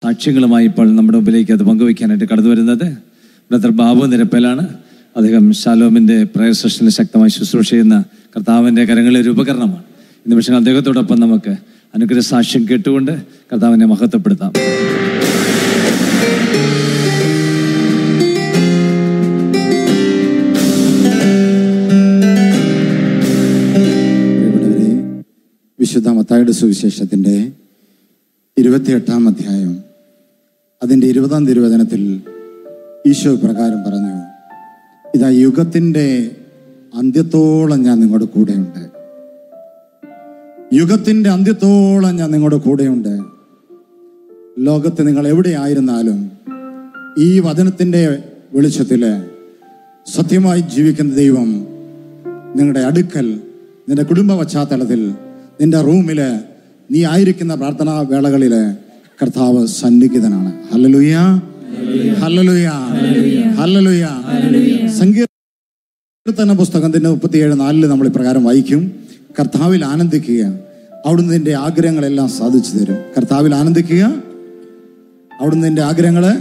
സാക്ഷ്യങ്ങളുമായി ഇപ്പോൾ നമ്മുടെ മുമ്പിലേക്ക് അത് പങ്കുവയ്ക്കാനായിട്ട് കടന്നു വരുന്നത് ബ്രദർ ബാബു നിരപ്പേലാണ്. അദ്ദേഹം ഷാലോമിൻ്റെ പ്രയർ സെഷനിൽ ശക്തമായി ശുശ്രൂഷ ചെയ്യുന്ന കർത്താവിൻ്റെ കരങ്ങളിൽ ഒരു ഉപകരണമാണ്. ഈ നിമിഷം അദ്ദേഹത്തോടൊപ്പം നമുക്ക് അനുഗ്രഹ സാക്ഷ്യം കേട്ടുകൊണ്ട് കർത്താവിനെ മഹത്വപ്പെടുത്താം. വിശുദ്ധ മത്തായിയുടെ സുവിശേഷത്തിൻ്റെ 28-ാം അധ്യായം അതിൻ്റെ 20-ാം തിരുവചനത്തിൽ ഈശോ പ്രകാരം പറഞ്ഞു, ഇതാ യുഗത്തിൻ്റെ അന്ത്യത്തോളം ഞാൻ നിങ്ങളുടെ കൂടെയുണ്ട്. യുഗത്തിൻ്റെ അന്ത്യത്തോളം ഞാൻ നിങ്ങളുടെ കൂടെയുണ്ട്. ലോകത്ത് നിങ്ങൾ എവിടെയായിരുന്നാലും ഈ വചനത്തിൻ്റെ വെളിച്ചത്തിൽ സത്യമായി ജീവിക്കുന്ന ദൈവം നിങ്ങളുടെ അടുക്കൽ, നിന്റെ കുടുംബ പശ്ചാത്തലത്തിൽ, നിന്റെ റൂമിൽ, നീ ആയിരിക്കുന്ന പ്രാർത്ഥനാ വേളകളിൽ കർത്താവ് സന്നിഹിതനാണ്. ഹല്ലേലൂയ, ഹല്ലേലൂയ, ഹല്ലേലൂയ. സങ്കീർത്തന പുസ്തകത്തിൻ്റെ 37:4 നമ്മൾ ഇപ്രകാരം വായിക്കും, കർത്താവിൽ ആനന്ദിക്കുക, അവിടുന്ന് നിന്റെ ആഗ്രഹങ്ങളെല്ലാം സാധിച്ചു തരും. കർത്താവിൽ ആനന്ദിക്കുക, അവിടുന്ന് നിന്റെ ആഗ്രഹങ്ങളെ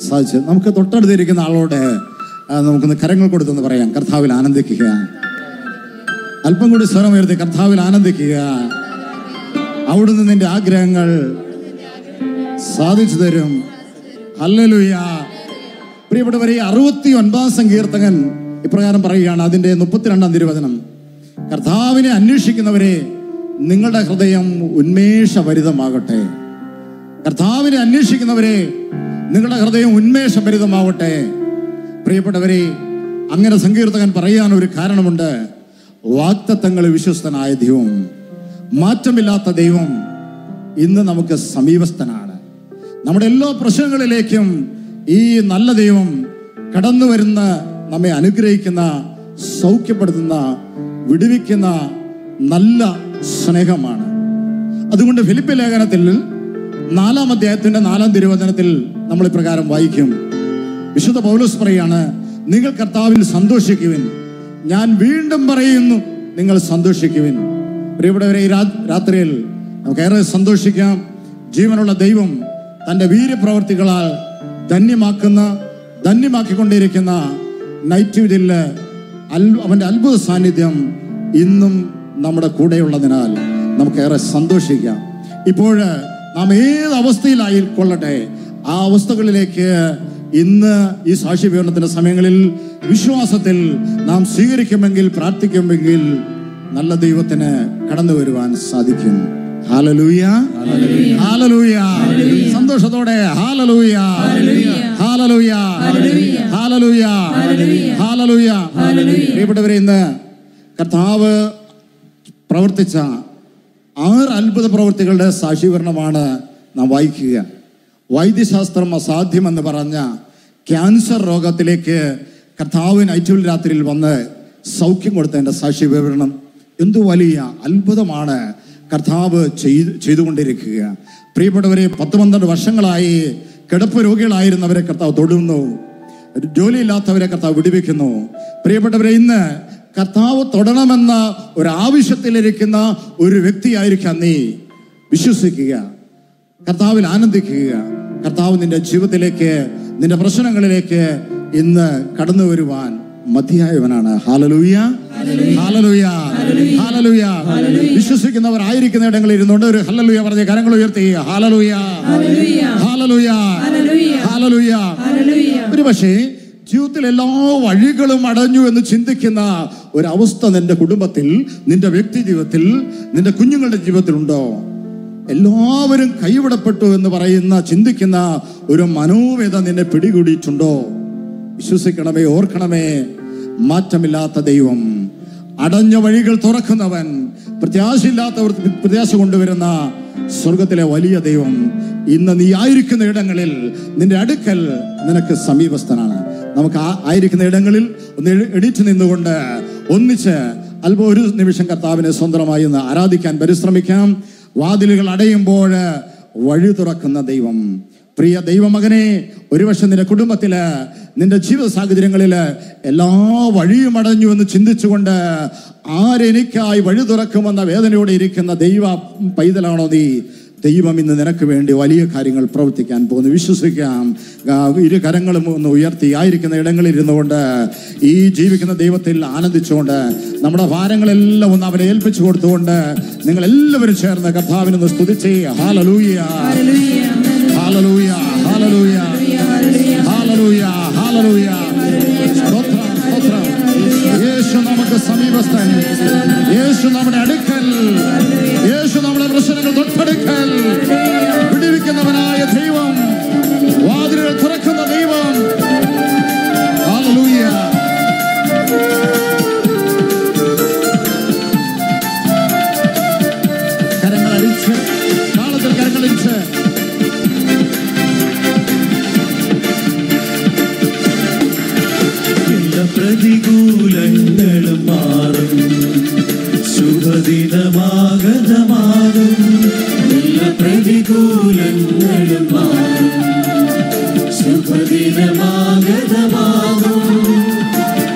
സാധിച്ചു. നമുക്ക് തൊട്ടടുത്തിരിക്കുന്ന ആളോട് നമുക്കൊന്ന് കരങ്ങൾ കൊടുത്തെന്ന് പറയാം, കർത്താവിൽ ആനന്ദിക്കുക. അല്പം കൂടി സ്വരം ഉയർത്തി, കർത്താവിൽ ആനന്ദിക്കുക, അവിടുന്ന് നിന്റെ ആഗ്രഹങ്ങൾ സാധിച്ചു തരും. ഹല്ലേലൂയ. പ്രിയപ്പെട്ടവരെ, 69-ാം സങ്കീർത്തകൻ ഇപ്രകാരം പറയുകയാണ്, അതിൻ്റെ 32-ാം തിരുവചനം, കർത്താവിനെ അന്വേഷിക്കുന്നവരെ നിങ്ങളുടെ ഹൃദയം ഉന്മേഷഭരിതമാകട്ടെ. കർത്താവിനെ അന്വേഷിക്കുന്നവരെ നിങ്ങളുടെ ഹൃദയം ഉന്മേഷഭരിതമാവട്ടെ. പ്രിയപ്പെട്ടവരെ, അങ്ങനെ സങ്കീർത്തകൻ പറയാൻ ഒരു കാരണമുണ്ട്. വാഗ്ദത്തങ്ങളിൽ വിശ്വസ്തനായ ദൈവം, മാറ്റമില്ലാത്ത ദൈവം ഇന്ന് നമുക്ക് സമീപസ്ഥനാണ്. നമ്മുടെ എല്ലാ പ്രശ്നങ്ങളിലേക്കും ഈ നല്ല ദൈവം കടന്നു വരുന്ന, നമ്മെ അനുഗ്രഹിക്കുന്ന, സൗഖ്യപ്പെടുത്തുന്ന, വിടുവിക്കുന്ന നല്ല സ്നേഹമാണ്. അതുകൊണ്ട് ഫിലിപ്പി ലേഖനത്തിൽ 4-ാം അധ്യായത്തിന്റെ 4-ാം തിരുവചനത്തിൽ നമ്മൾ ഇപ്രകാരം വായിക്കും, വിശുദ്ധ പൗലോസ് പറയാണ്, നിങ്ങൾ കർത്താവിൽ സന്തോഷിക്കുവിൻ, ഞാൻ വീണ്ടും പറയുന്നു, നിങ്ങൾ സന്തോഷിക്കുവിൻ. പ്രിയപ്പെട്ടവരെ, ഈ രാത്രിയിൽ നമുക്കേറെ സന്തോഷിക്കാം. ജീവനുള്ള ദൈവം തൻ്റെ വീര്യപ്രവർത്തികളാൽ ധന്യമാക്കിക്കൊണ്ടിരിക്കുന്ന നൈറ്റ്വില്ലിൽ അവൻ്റെ അത്ഭുത സാന്നിധ്യം ഇന്നും നമ്മുടെ കൂടെയുള്ളതിനാൽ നമുക്കേറെ സന്തോഷിക്കാം. ഇപ്പോൾ നാം ഏത് അവസ്ഥയിലായിക്കൊള്ളട്ടെ, ആ അവസ്ഥകളിലേക്ക് ഇന്ന് ഈ സാക്ഷി വിവരണത്തിന്റെ സമയങ്ങളിൽ വിശ്വാസത്തിൽ നാം സ്വീകരിക്കുമെങ്കിൽ, പ്രാർത്ഥിക്കുമെങ്കിൽ നല്ല ദൈവത്തിന് കടന്നു വരുവാൻ സാധിക്കും. Hallelujah, hallelujah. സന്തോഷത്തോടെ ഹല്ലേലൂയ, ഹല്ലേലൂയ, ഹല്ലേലൂയ, ഹല്ലേലൂയ. പ്രിയപ്പെട്ടവരെ, ഇന്ന് കർത്താവ് പ്രവർത്തിച്ച 6 അത്ഭുത പ്രവൃത്തികളുടെ സാക്ഷീകരണമാണ് നാം വായിക്കുക. വൈദ്യശാസ്ത്രം അസാധ്യമെന്ന് പറഞ്ഞ ക്യാൻസർ രോഗത്തിലേക്ക് കർത്താവ് നൈറ്റിൽ രാത്രിയിൽ വന്ന് സൗഖ്യം കൊടുത്തതിൻ്റെ സാക്ഷി വിവരണം. എന്തു വലിയ അത്ഭുതമാണ് കർത്താവ് ചെയ്തുകൊണ്ടിരിക്കുക. പ്രിയപ്പെട്ടവരെ, 10-12 വർഷങ്ങളായി കിടപ്പ് രോഗികളായിരുന്നവരെ കർത്താവ് തൊടുന്നു, ജോലിയില്ലാത്തവരെ കർത്താവ് വിടുവിക്കുന്നു. പ്രിയപ്പെട്ടവരെ, ഇന്ന് കർത്താവ് തൊടണമെന്ന ഒരാവശ്യത്തിലിരിക്കുന്ന ഒരു വ്യക്തിയായിരിക്കാം നീ. വിശ്വസിക്കുക, കർത്താവിൽ ആനന്ദിക്കുക. കർത്താവ് നിന്റെ ജീവിതത്തിലേക്ക്, നിന്റെ പ്രശ്നങ്ങളിലേക്ക് ഇന്ന് കടന്നു വരുവാൻ മതിയായവനാണ്. ഹല്ലേലൂയ, ഹല്ലേലൂയ, ഹല്ലേലൂയ. വിശ്വസിക്കുന്നവർ ആയിരിക്കുന്ന ഇടങ്ങളിൽ ഇരുന്നുകൊണ്ട് ഒരു ഹല്ലേലൂയ പറഞ്ഞ് കരങ്ങൾ ഉയർത്തി ഹല്ലേലൂയ, ഹല്ലേലൂയ, ഹല്ലേലൂയ. ഒരുപക്ഷേ ജീവിതത്തിൽ എല്ലാ വഴികളും അടഞ്ഞു എന്ന് ചിന്തിക്കുന്ന ഒരവസ്ഥ നിന്റെ കുടുംബത്തിൽ, നിന്റെ വ്യക്തി ജീവിതത്തിൽ, നിന്റെ കുഞ്ഞുങ്ങളുടെ ജീവിതത്തിലുണ്ടോ? എല്ലാവരും കൈവിടപ്പെട്ടു എന്ന് ചിന്തിക്കുന്ന ഒരു മനോവേദ നിന്നെ പിടികൂടിയിട്ടുണ്ടോ? വിശ്വസിക്കണമേ, ഓർക്കണമേ, മാറ്റമില്ലാത്ത ദൈവം, അടഞ്ഞ വഴികൾ തുറക്കുന്നവൻ, പ്രത്യാശയില്ലാത്തവർ പ്രത്യാശ കൊണ്ടുവരുന്ന സ്വർഗത്തിലെ വലിയ ദൈവം ഇന്ന് നീ ആയിരിക്കുന്ന ഇടങ്ങളിൽ നിന്റെ അടുക്കൽ നിനക്ക് സമീപസ്ഥനാണ്. നമുക്ക് ആയിരിക്കുന്ന ഇടങ്ങളിൽ ഒന്ന് എണീറ്റ് നിന്നുകൊണ്ട് ഒന്നിച്ച് അല്പം ഒരു നിമിഷം കർത്താവിനെ സ്വന്തമായി ഒന്ന് ആരാധിക്കാൻ പരിശ്രമിക്കാം. വാതിലുകൾ അടയുമ്പോൾ വഴി തുറക്കുന്ന ദൈവം. പ്രിയ ദൈവമകനെ, ഒരുപക്ഷെ നിന്റെ കുടുംബത്തില്, നിന്റെ ജീവിത സാഹചര്യങ്ങളില് എല്ലാ വഴിയും അടഞ്ഞു എന്ന് ചിന്തിച്ചുകൊണ്ട് ആരെനിക്കായി വഴി തുറക്കുമെന്ന വേദനയോടെ ഇരിക്കുന്ന ദൈവ പൈതലാണോ നീ? ദൈവം ഇന്ന് നിനക്ക് വേണ്ടി വലിയ കാര്യങ്ങൾ പ്രവർത്തിക്കാൻ പോകുന്നു. വിശ്വസിക്കാം. ഇരു കരങ്ങളും ഒന്ന് ഉയർത്തി ആയിരിക്കുന്ന ഇടങ്ങളിൽ ഇരുന്നുകൊണ്ട് ഈ ജീവിക്കുന്ന ദൈവത്തിൽ ആനന്ദിച്ചുകൊണ്ട് നമ്മുടെ ഭാരങ്ങളെല്ലാം ഒന്ന് അവരെ ഏൽപ്പിച്ചു കൊടുത്തുകൊണ്ട് നിങ്ങൾ എല്ലാവരും ചേർന്ന് കർത്താവിനൊന്ന് സ്തുതിച്ചേ. ഹല്ലേലൂയ, ഹല്ലേലൂയ, ഹല്ലേലൂയ, ഹല്ലേലൂയ, ഹല്ലേലൂയ. സ്തോത്രം, സ്തോത്രം. യേശു നമുക്ക് സമീപസ്ഥൻ, യേശു നമ്മുടെ അടുക്കൽ, യേശു നമ്മുടെ പ്രശ്നങ്ങൾ തൊട്ടടുക്കൽ. വിടുവിക്കുന്നവനായ ദൈവം, വാതിലുകൾ തുറക്കുന്ന ദൈവം. ഹല്ലേലൂയ. കരങ്ങളടിച്ച്, താളത്തിൽ കരങ്ങളടിച്ച്. പ്രതികൂലങ്ങളും മാറും, ശുഭദിനമാഗതമാകും. എല്ലാ പ്രതികൂലങ്ങളും മാറും, ശുഭദിനമാഗതമാകും.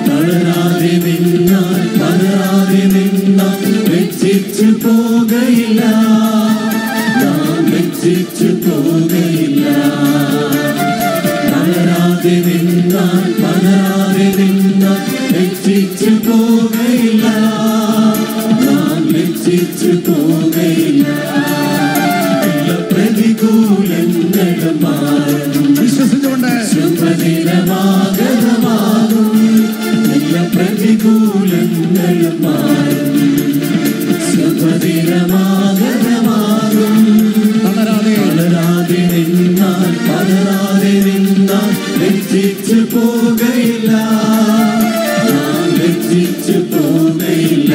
തളരാതെ നിന്നാൽ, പതറാതെ നിന്നാൽ ലജ്ജിച്ചു പോകയില്ല, നാം ലജ്ജിച്ചു പോകയില്ല. തളരാതെ നിന്നാൽ, പതറാതെ നിന്നാൽ ലജ്ജിച്ചു പോകയില്ല, നാം ലജ്ജിച്ചു പോകയില്ല. എല്ലാ പ്രതികൂലങ്ങളും മാറും, വിശ്വസിച്ചുകൊണ്ട് ശുഭദിനമാഗതമാകും. എല്ലാ പ്രതികൂലങ്ങളും മാറും, ശുഭദിനമാഗതമാകും. തളരാതെ നിന്നാൽ, പതറാതെ നിന്നാൽ ലജ്ജിച്ചു പോകയില്ല, നാം ലജ്ജിച്ചു പോകയില്ല.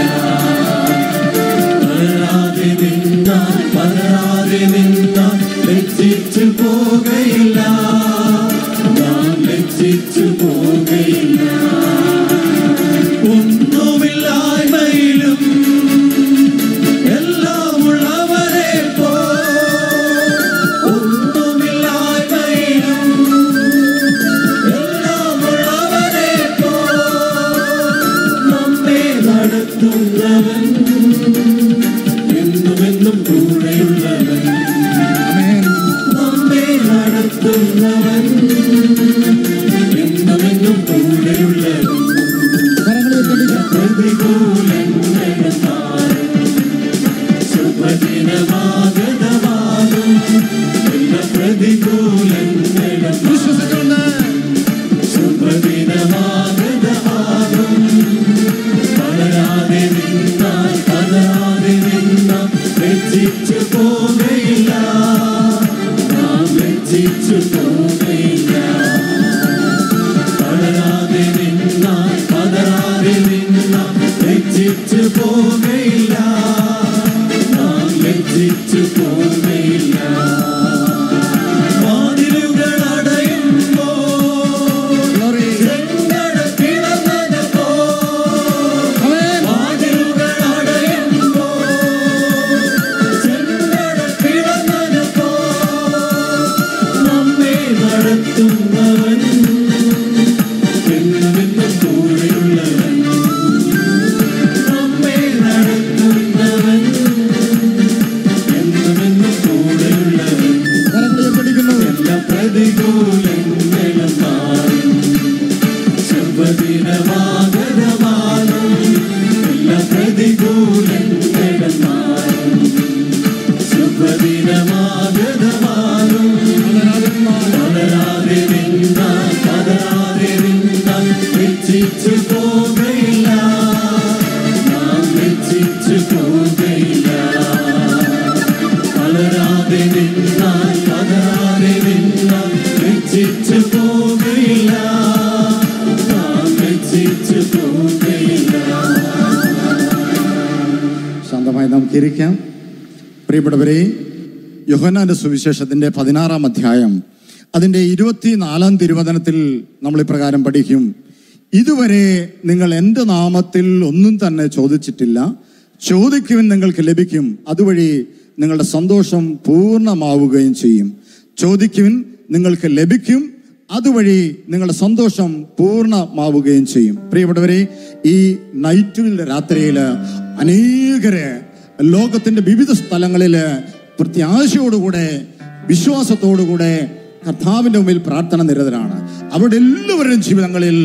തളരാതെ നിന്നാൽ, പതറാതെ നിന്നാൽ ലജ്ജിച്ചു പോകയില്ല, നാം ലജ്ജിച്ചു പോകയില്ല. ഒന്നുമില്ലായ്മയിലും എല്ലാം ഉള്ളവരെ പോ, ഒന്നുമില്ലായ്മയിലും എല്ലാം ഉള്ളവരെ പോ. നമ്മെ നടത്തുന്നവൻ, എന്നുമെന്നും കൂടെയുള്ളവൻ. നമ്മെ നടത്തുന്നവൻ, എന്നുമെന്നും കൂടെയുള്ളവൻ. പ്രതികൂലങ്ങളും മാറും, ശുഭദിനമാഗതമാകും. എല്ലാ പ്രതികൂലങ്ങളും ശുഭദിനമാഗതമാകും. തളരാതെ നിന്നാൽ, പതറാതെ നിന്നാൽ ലജ്ജിച്ചു പോകയില്ല, നാം ലജ്ജിച്ചു പോകയില്ല. തളരാതെ നിന്നാൽ, പതറാതെ നിന്നാൽ ലജ്ജിച്ചു പോകയില്ല, നാം ലജ്ജിച്ചു പോകയില്ല. വാതിലുകൾ അടയുമ്പോൾ ചെങ്കടൽ പിളർന്നതുപോലെ, വാതിലുകൾ അടയുമ്പോൾ ചെങ്കടൽ പിളർന്നതുപോലെ, നമ്മെ നടത്തുന്നവൻ, എന്നുമെന്നും കൂടെയുള്ളവൻ. നമ്മെ നടത്തുന്നവൻ, എന്നുമെന്നും കൂടെയുള്ളവൻ. എല്ലാ പ്രതികൂലങ്ങളും മാറും, ശുഭദിനമാഗതമാകും. എല്ലാ പ്രതികൂലങ്ങളും മാറും, ശുഭദിനമാഗതമാകും. തളരാതെ നിന്നാൽ, പതറാതെ നിന്നാൽ ലജ്ജിച്ചു പോകയില്ല, നാം ലജ്ജിച്ചു പോകയില്ല. തളരാതെ നിന്നാൽ, പതറാതെ നിന്നാൽ ലജ്ജിച്ചു പോകയില്ല, നാം ലജ്ജിച്ചു പോകയില്ല. ശാന്തമായി നമുക്ക് ഇരിക്കാം. പ്രിയപ്പെട്ടവരെ, യോഹന്നാന്റെ സുവിശേഷത്തിന്റെ 16-ാം അധ്യായം അതിൻ്റെ 24-ാം തിരുവചനത്തിൽ നമ്മൾ ഇപ്രകാരം പഠിക്കും. ഇതുവരെ നിങ്ങൾ എൻ്റെ നാമത്തിൽ ഒന്നും തന്നെ ചോദിച്ചിട്ടില്ല, ചോദിക്കുവിൻ നിങ്ങൾക്ക് ലഭിക്കും, അതുവഴി നിങ്ങളുടെ സന്തോഷം പൂർണ്ണമാവുകയും ചെയ്യും. ചോദിക്കുവിൻ നിങ്ങൾക്ക് ലഭിക്കും, അതുവഴി നിങ്ങളുടെ സന്തോഷം പൂർണ്ണമാവുകയും ചെയ്യും. പ്രിയപ്പെട്ടവരെ, ഈ നൈറ്റിൽ രാത്രിയിൽ അനേകരെ ലോകത്തിന്റെ വിവിധ സ്ഥലങ്ങളിൽ പ്രത്യാശയോടുകൂടെ വിശ്വാസത്തോടുകൂടെ കർത്താവിൻ്റെ മുമ്പിൽ പ്രാർത്ഥന നിരതരാണ്. അവരുടെ എല്ലാവരുടെയും ജീവിതങ്ങളിൽ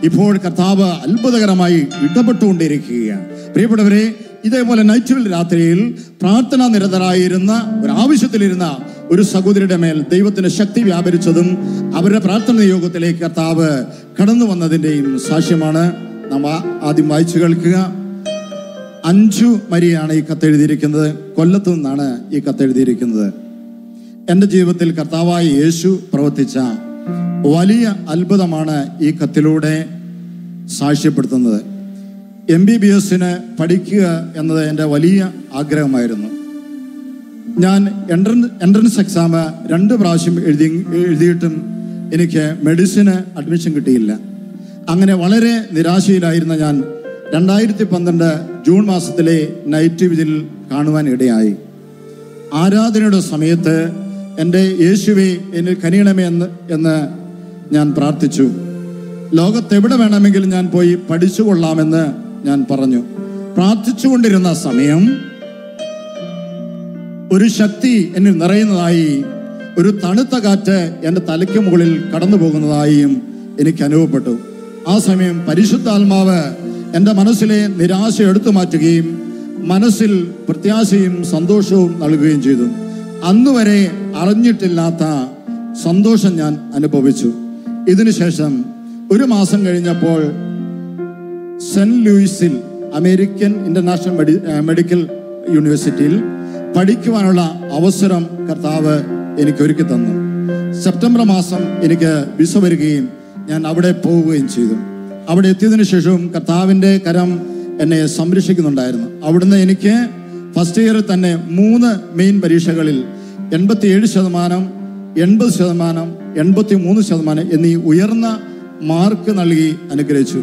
ഇപ്പോൾ കർത്താവ് അത്ഭുതകരമായി ഇടപെട്ടുകൊണ്ടിരിക്കുകയാണ്. പ്രിയപ്പെട്ടവരെ, ഇതേപോലെ നൈറ്റിൽ രാത്രിയിൽ പ്രാർത്ഥന നിരതരായിരുന്ന ഒരു ആവശ്യത്തിലിരുന്ന ഒരു സഹോദരിയുടെ മേൽ ദൈവത്തിന്റെ ശക്തി വ്യാപരിച്ചതും അവരുടെ പ്രാർത്ഥന യോഗത്തിലേക്ക് കർത്താവ് കടന്നു വന്നതിൻ്റെയും സാക്ഷ്യമാണ് നാം ആദ്യം വായിച്ചു കേൾക്കുക. അഞ്ചു മരിയാണ് ഈ കത്തെഴുതിയിരിക്കുന്നത്. കൊല്ലത്തു നിന്നാണ് ഈ കത്തെഴുതിയിരിക്കുന്നത്. എൻ്റെ ജീവിതത്തിൽ കർത്താവായ യേശു പ്രവർത്തിച്ച വലിയ അത്ഭുതമാണ് ഈ കത്തിലൂടെ സാക്ഷ്യപ്പെടുത്തുന്നത്. MBBS പഠിക്കുക എന്നത് എൻ്റെ വലിയ ആഗ്രഹമായിരുന്നു. ഞാൻ എൻട്രൻസ് എക്സാം 2 പ്രാവശ്യം എഴുതിയിട്ടും എനിക്ക് മെഡിസിന് അഡ്മിഷൻ കിട്ടിയില്ല. അങ്ങനെ വളരെ നിരാശയിലായിരുന്ന ഞാൻ 2012 ജൂൺ മാസത്തിലെ നൈറ്റ് വിജിൽ കാണുവാൻ ഇടയായി. ആരാധനയുടെ സമയത്ത് എൻ്റെ യേശുവേ എന്നിൽ കനിയണമേ എന്ന് ഞാൻ പ്രാർത്ഥിച്ചു. ലോകത്തെവിടെ വേണമെങ്കിലും ഞാൻ പോയി പഠിച്ചു കൊള്ളാമെന്ന് ഞാൻ പറഞ്ഞു. പ്രാർത്ഥിച്ചുകൊണ്ടിരുന്ന സമയം ഒരു ശക്തി എന്നിൽ നിറയുന്നതായി, ഒരു തണുത്ത കാറ്റ് എൻ്റെ തലയ്ക്ക് മുകളിൽ കടന്നു പോകുന്നതായും എനിക്ക് അനുഭവപ്പെട്ടു. ആ സമയം പരിശുദ്ധാത്മാവ് എൻ്റെ മനസ്സിലെ നിരാശ എടുത്തു മാറ്റുകയും മനസ്സിൽ പ്രത്യാശയും സന്തോഷവും നൽകുകയും ചെയ്തു. അന്നുവരെ അറിഞ്ഞിട്ടില്ലാത്ത സന്തോഷം ഞാൻ അനുഭവിച്ചു. ഇതിനുശേഷം 1 മാസം കഴിഞ്ഞപ്പോൾ സെന്റ് ലൂയിസിൽ അമേരിക്കൻ ഇന്റർനാഷണൽ മെഡിക്കൽ യൂണിവേഴ്സിറ്റിയിൽ പഠിക്കുവാനുള്ള അവസരം കർത്താവ് എനിക്ക് ഒരുക്കി തന്നു. സെപ്റ്റംബർ മാസം എനിക്ക് വിസ വരികയും ഞാൻ അവിടെ പോവുകയും ചെയ്തു. അവിടെ എത്തിയതിനു ശേഷവും കർത്താവിൻ്റെ കരം എന്നെ സംരക്ഷിക്കുന്നുണ്ടായിരുന്നു. അവിടുന്ന് എനിക്ക് ഫസ്റ്റ് ഇയറിൽ തന്നെ 3 മെയിൻ പരീക്ഷകളിൽ 87%, 80%, 83% എന്നീ ഉയർന്ന മാർക്ക് നൽകി അനുഗ്രഹിച്ചു.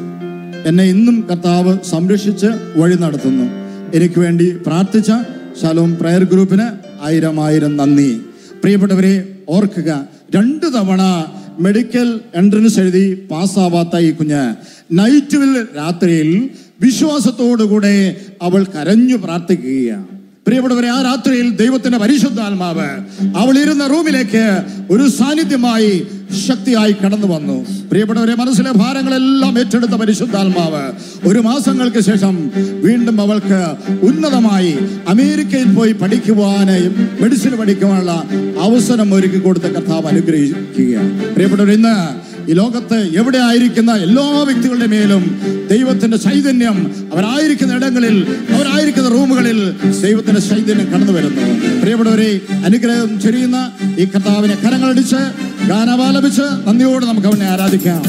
എന്നെ ഇന്നും കർത്താവ് സംരക്ഷിച്ച് വഴി നടത്തുന്നു. എനിക്ക് വേണ്ടി പ്രാർത്ഥിച്ച ശാലോം പ്രയർ ഗ്രൂപ്പിന് 1000 നന്ദി. പ്രിയപ്പെട്ടവരെ, ഓർക്കുക, 2 തവണ മെഡിക്കൽ എൻട്രൻസ് എഴുതി പാസ്സാവാത്ത ഈ കുഞ്ഞ് നൈറ്റിൽ രാത്രിയിൽ വിശ്വാസത്തോടുകൂടെ അവൾ കരഞ്ഞു പ്രാർത്ഥിക്കുകയാണ്. പ്രിയപ്പെട്ടവരെ, ആ രാത്രിയിൽ ദൈവത്തിന്റെ പരിശുദ്ധാത്മാവ് അവൾ ഇരുന്ന റൂമിലേക്ക് ഒരു സാന്നിധ്യമായി ശക്തിയായി കടന്നു വന്നു. പ്രിയപ്പെട്ടവരെ, മനസ്സിലെ ഭാരങ്ങളെല്ലാം ഏറ്റെടുത്ത പരിശുദ്ധാത്മാവ് 1 മാസങ്ങൾക്ക് ശേഷം വീണ്ടും അവൾക്ക് ഉന്നതമായി അമേരിക്കയിൽ പോയി പഠിക്കുവാനും മെഡിസിൻ പഠിക്കുവാനുള്ള അവസരം ഒരുക്കി കൊടുത്ത കർത്താവ് അനുഗ്രഹിക്കുകയാണ്. പ്രിയപ്പെട്ടവർ, ഇന്ന് ഈ ലോകത്ത് എവിടെ ആയിരിക്കുന്ന എല്ലാ വ്യക്തികളുടെ മേലും ദൈവത്തിന്റെ ചൈതന്യം അവരായിരിക്കുന്ന ഇടങ്ങളിൽ, അവരായിരിക്കുന്ന റൂമുകളിൽ ദൈവത്തിന്റെ ചൈതന്യം കടന്നു വരുന്നു. പ്രിയപ്പെട്ടവരെ, അനുഗ്രഹം ചൊരിയുന്ന ഈ കർത്താവിനെ കരങ്ങളടിച്ച് ഗാനമാലപിച്ച് നന്ദിയോടെ നമുക്ക് അവനെ ആരാധിക്കാം.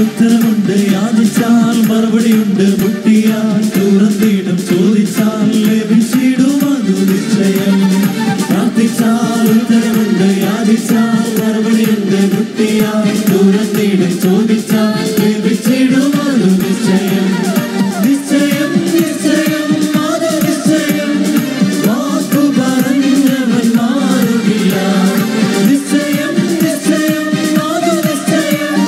ഉത്തരമുണ്ട്, യാചിച്ചാൽ മറുപടിയുണ്ട്, മുട്ടിയാൽ തുറന്നിടും, ചോദിച്ചാൽ ലഭിച്ചിടും, അതു നിശ്ചയം. പ്രാർത്ഥിച്ചാൽ ഉത്തരമുണ്ട്, യാചിച്ചാൽ മറുപടിയുണ്ട്, മുട്ടിയാൽ തുറന്നിടും, ചോദിച്ചാൽ ലഭിച്ചിടും, അതു നിശ്ചയം. നിശ്ചയം, നിശ്ചയം, അതു നിശ്ചയം. വാക്കു പറഞ്ഞവൻ മാറുകില്ല. നിശ്ചയം, നിശ്ചയം, അതു നിശ്ചയം.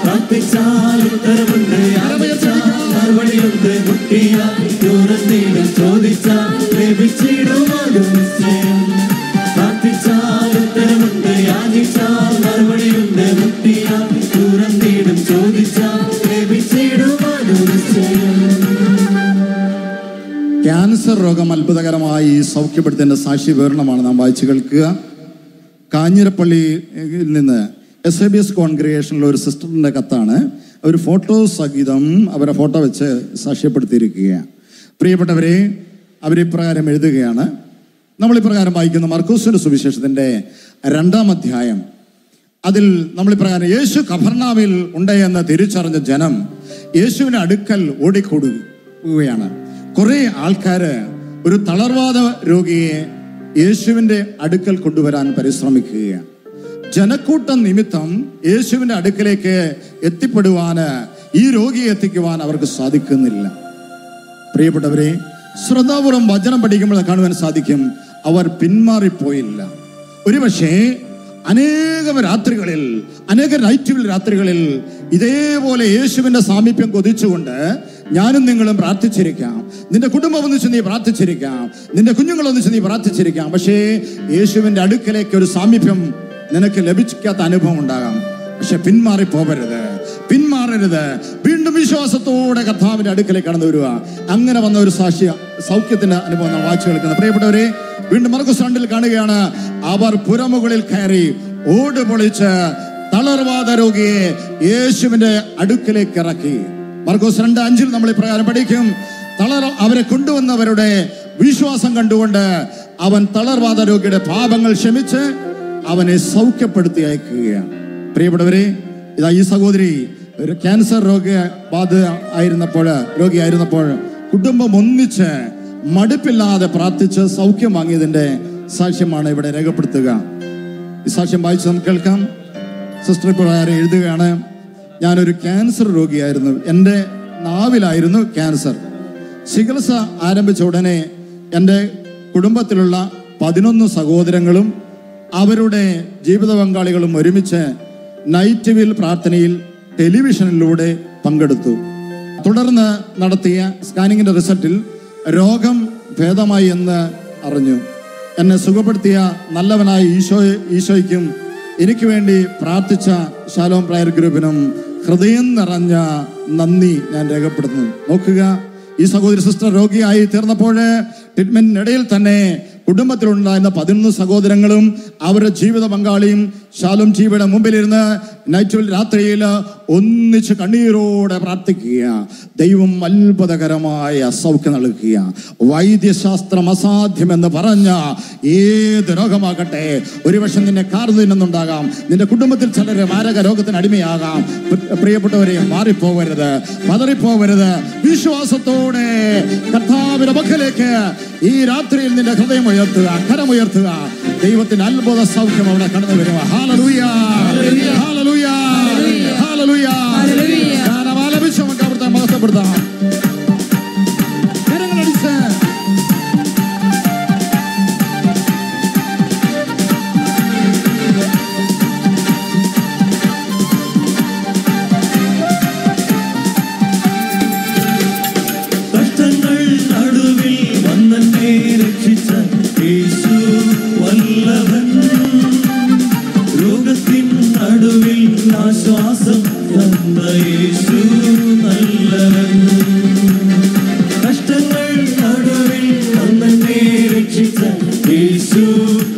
പ്രാർത്ഥിച്ചാൽ ഉത്തരമുണ്ട്, യാചിച്ചാൽ മറുപടിയുണ്ട്, മുട്ടിയാൽ തുറന്നിടും, ചോദിച്ചാൽ ലഭിച്ചിടും, അതു നിശ്ചയം. പ്രാർത്ഥിച്ചാൽ ഉത്തരമുണ്ട്, യാചിച്ചാൽ മറുപടിയുണ്ട്, മുട്ടിയാൽ തുറന്നിടും, ചോദിച്ചാൽ ലഭിച്ചിടും, അതു നിശ്ചയം. ക്യാൻസർ രോഗം അത്ഭുതകരമായി സൗഖ്യപ്പെടുത്തേണ്ട സാക്ഷി വിവരണമാണ് നാം വായിച്ചു കേൾക്കുക. കാഞ്ഞിരപ്പള്ളിയിൽ നിന്ന് SABS കോൺഗ്രിഗേഷനിലെ ഒരു സിസ്റ്ററിൻ്റെ കത്താണ്. ഒരു ഫോട്ടോ സഹിതം അവരെ ഫോട്ടോ വെച്ച് സാക്ഷ്യപ്പെടുത്തിയിരിക്കുകയാണ്. പ്രിയപ്പെട്ടവരെ, അവരിപ്രകാരം എഴുതുകയാണ്. നമ്മളിപ്രകാരം വായിക്കുന്ന മർക്കോസിന്റെ സുവിശേഷത്തിൻ്റെ 2-ാം അധ്യായം. അതിൽ നമ്മളിപ്രകാരം, യേശു കഫർനാവിൽ ഉണ്ട് എന്ന് തിരിച്ചറിഞ്ഞ ജനം യേശുവിൻ്റെ അടുക്കൽ ഓടിക്കൊടുക്കുകയാണ്. കുറെ ആൾക്കാർ ഒരു തളർവാദ രോഗിയെ യേശുവിൻ്റെ അടുക്കൽ കൊണ്ടുവരാൻ പരിശ്രമിക്കുകയാണ്. ജനക്കൂട്ടം നിമിത്തം യേശുവിൻ്റെ അടുക്കലേക്ക് എത്തിപ്പെടുവാന്, ഈ രോഗിയെ എത്തിക്കുവാൻ അവർക്ക് സാധിക്കുന്നില്ല. പ്രിയപ്പെട്ടവരെ, ശ്രദ്ധാപൂർവം വചനം പഠിക്കുമ്പോൾ കാണുവാൻ സാധിക്കും, അവർ പിന്മാറിപ്പോയില്ല. ഒരുപക്ഷെ അനേകം രാത്രികളിൽ, അനേക നൈറ്റുകൾ രാത്രികളിൽ ഇതേപോലെ യേശുവിന്റെ സാമീപ്യം കൊതിച്ചുകൊണ്ട് ഞാനും നിങ്ങളും പ്രാർത്ഥിച്ചിരിക്കാം. നിന്റെ കുടുംബം ഒന്നിച്ച് നീ പ്രാർത്ഥിച്ചിരിക്കാം, നിന്റെ കുഞ്ഞുങ്ങളൊന്നിച്ച് നീ പ്രാർത്ഥിച്ചിരിക്കാം. പക്ഷേ യേശുവിന്റെ അടുക്കലേക്ക് ഒരു സാമീപ്യം നിനക്ക് ലഭിക്കാത്ത അനുഭവം ഉണ്ടാകാം. പക്ഷെ പിന്മാറരുത്. വീണ്ടും വിശ്വാസത്തോടെ കർത്താവിന്റെ അടുക്കലേക്ക് കടന്നു വരിക. അങ്ങനെ വന്ന ഒരു സൗഖ്യത്തിന്റെ അനുഭവം നാം വായിച്ചു കേൾക്കുന്നത്. പ്രിയപ്പെട്ടവരെ, വീണ്ടും മർക്കോസ് 2 കാണുകയാണ്. അവർ പുരമുകളിൽ കയറി ഓട് പൊളിച്ച് തളർവാദ രോഗിയെ യേശുവിന്റെ അടുക്കലേക്ക് ഇറക്കി. മർക്കോസ് 2:5 നമ്മൾ ഇപ്രകാരം പഠിക്കും. അവരെ കൊണ്ടുവന്നവരുടെ വിശ്വാസം കണ്ടുകൊണ്ട് അവൻ തളർവാദ രോഗിയുടെ പാപങ്ങൾ ക്ഷമിച്ച് അവനെ സൗഖ്യപ്പെടുത്തി അയക്കുകയാണ്. പ്രിയപ്പെട്ടവരെ, ഇതാ ഈ സഹോദരി ഒരു ക്യാൻസർ രോഗിയായിരുന്നപ്പോൾ കുടുംബം ഒന്നിച്ച് മടുപ്പില്ലാതെ പ്രാർത്ഥിച്ച് സൗഖ്യം വാങ്ങിയതിന്റെ സാക്ഷ്യമാണ് ഇവിടെ രേഖപ്പെടുത്തുക. ഈ സാക്ഷ്യം വായിച്ച് നമുക്ക് കേൾക്കാം. സിസ്റ്റർ പ്രകാരം എഴുതുകയാണ്. ഞാനൊരു ക്യാൻസർ രോഗിയായിരുന്നു. എൻ്റെ നാവിലായിരുന്നു ക്യാൻസർ. ചികിത്സ ആരംഭിച്ച ഉടനെ എൻ്റെ കുടുംബത്തിലുള്ള 11 സഹോദരങ്ങളും അവരുടെ ജീവിത പങ്കാളികളും ഒരുമിച്ച് നൈറ്റ് വിൽ പ്രാർത്ഥനയിൽ ടെലിവിഷനിലൂടെ പങ്കെടുത്തു. തുടർന്ന് നടത്തിയ സ്കാനിങ്ങിന്റെ റിസൾട്ടിൽ രോഗം ഭേദമായി എന്ന് അറിഞ്ഞു. എന്നെ സുഖപ്പെടുത്തിയ നല്ലവനായ ഈശോയ്ക്കും എനിക്ക് വേണ്ടി പ്രാർത്ഥിച്ച ശാലോം പ്രയർ ഗ്രൂപ്പിനും ഹൃദയം നിറഞ്ഞ നന്ദി ഞാൻ രേഖപ്പെടുത്തുന്നു. നോക്കുക, ഈ സഹോദരി സിസ്റ്റർ രോഗിയായി തീർന്നപ്പോൾ ട്രീറ്റ്മെന്റിനിടയിൽ തന്നെ കുടുംബത്തിലുണ്ടായിരുന്ന 11 സഹോദരങ്ങളും അവരുടെ ജീവിത പങ്കാളിയും ശാലോം ടിവിയുടെ മുമ്പിലിരുന്ന് നൈറ്റ് രാത്രിയിൽ ഒന്നിച്ച് കണ്ണീരോടെ പ്രാർത്ഥിക്കുക. ദൈവം അത്ഭുതകരമായ സൗഖ്യം നൽകുക. വൈദ്യശാസ്ത്രം അസാധ്യമെന്ന് പറഞ്ഞ ഏത് രോഗമാകട്ടെ, ഒരുപക്ഷെ നിന്നെ കാർന്നുണ്ടാകാം, നിന്റെ കുടുംബത്തിൽ ചിലർ മാരക രോഗത്തിന് അടിമയാകാം. പ്രിയപ്പെട്ടവരെ, മാറിപ്പോവരുത്, പതറിപ്പോവരുത്. വിശ്വാസത്തോടെ കർത്താവിന്റെ പക്കലേക്ക് ഈ രാത്രിയിൽ നിന്റെ ഹൃദയം ഉയർത്തുക, കരമുയർത്തുക. ദൈവത്തിന്റെ അത്ഭുത സൗഖ്യം അവിടെ കടന്നു വരിക. ഹല്ലേലൂയ, ഹല്ലേലൂയ, ഹല്ലേലൂയ. ഗാനം ആലപിച്ച് നമുക്ക് അവിടുത്തെ മഹത്വപ്പെടുത്താം. കരങ്ങളടിച്ച് കഷ്ടങ്ങൾ നടുവിൽ വന്നെന്നെ രക്ഷിച്ച യേശു വല്ലഭൻ, രോഗത്തിൻ നടുവിൽ ആശ്വാസം തന്ന യേശു നല്ലവൻ. കഷ്ടങ്ങൾ നടുവിൽ വന്നെന്നെ രക്ഷിച്ച യേശു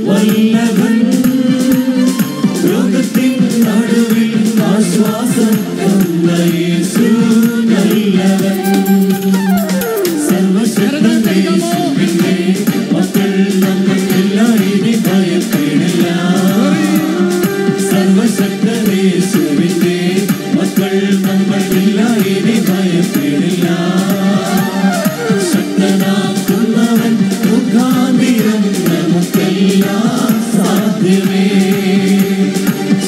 വല്ലഭൻ, രോഗത്തിൻ നടുവിൽ ആശ്വാസം തന്ന യേശു നല്ലവൻ. സർവശക്തന്റെ യേശുവിന്റെ മക്കൾ നമ്മൾക്കെല്ലാം ഇനി ഭയപ്പെടില്ല. സർവശക്തന്റെ യേശുവിന്റെ മക്കൾ നമ്മൾക്കെല്ലാം ഇനി ഭയപ്പെടില്ല. ശക്തനാക്കുന്നവൻ മുഖാന്തരം നമുക്കെല്ലാം സാധ്യമേ.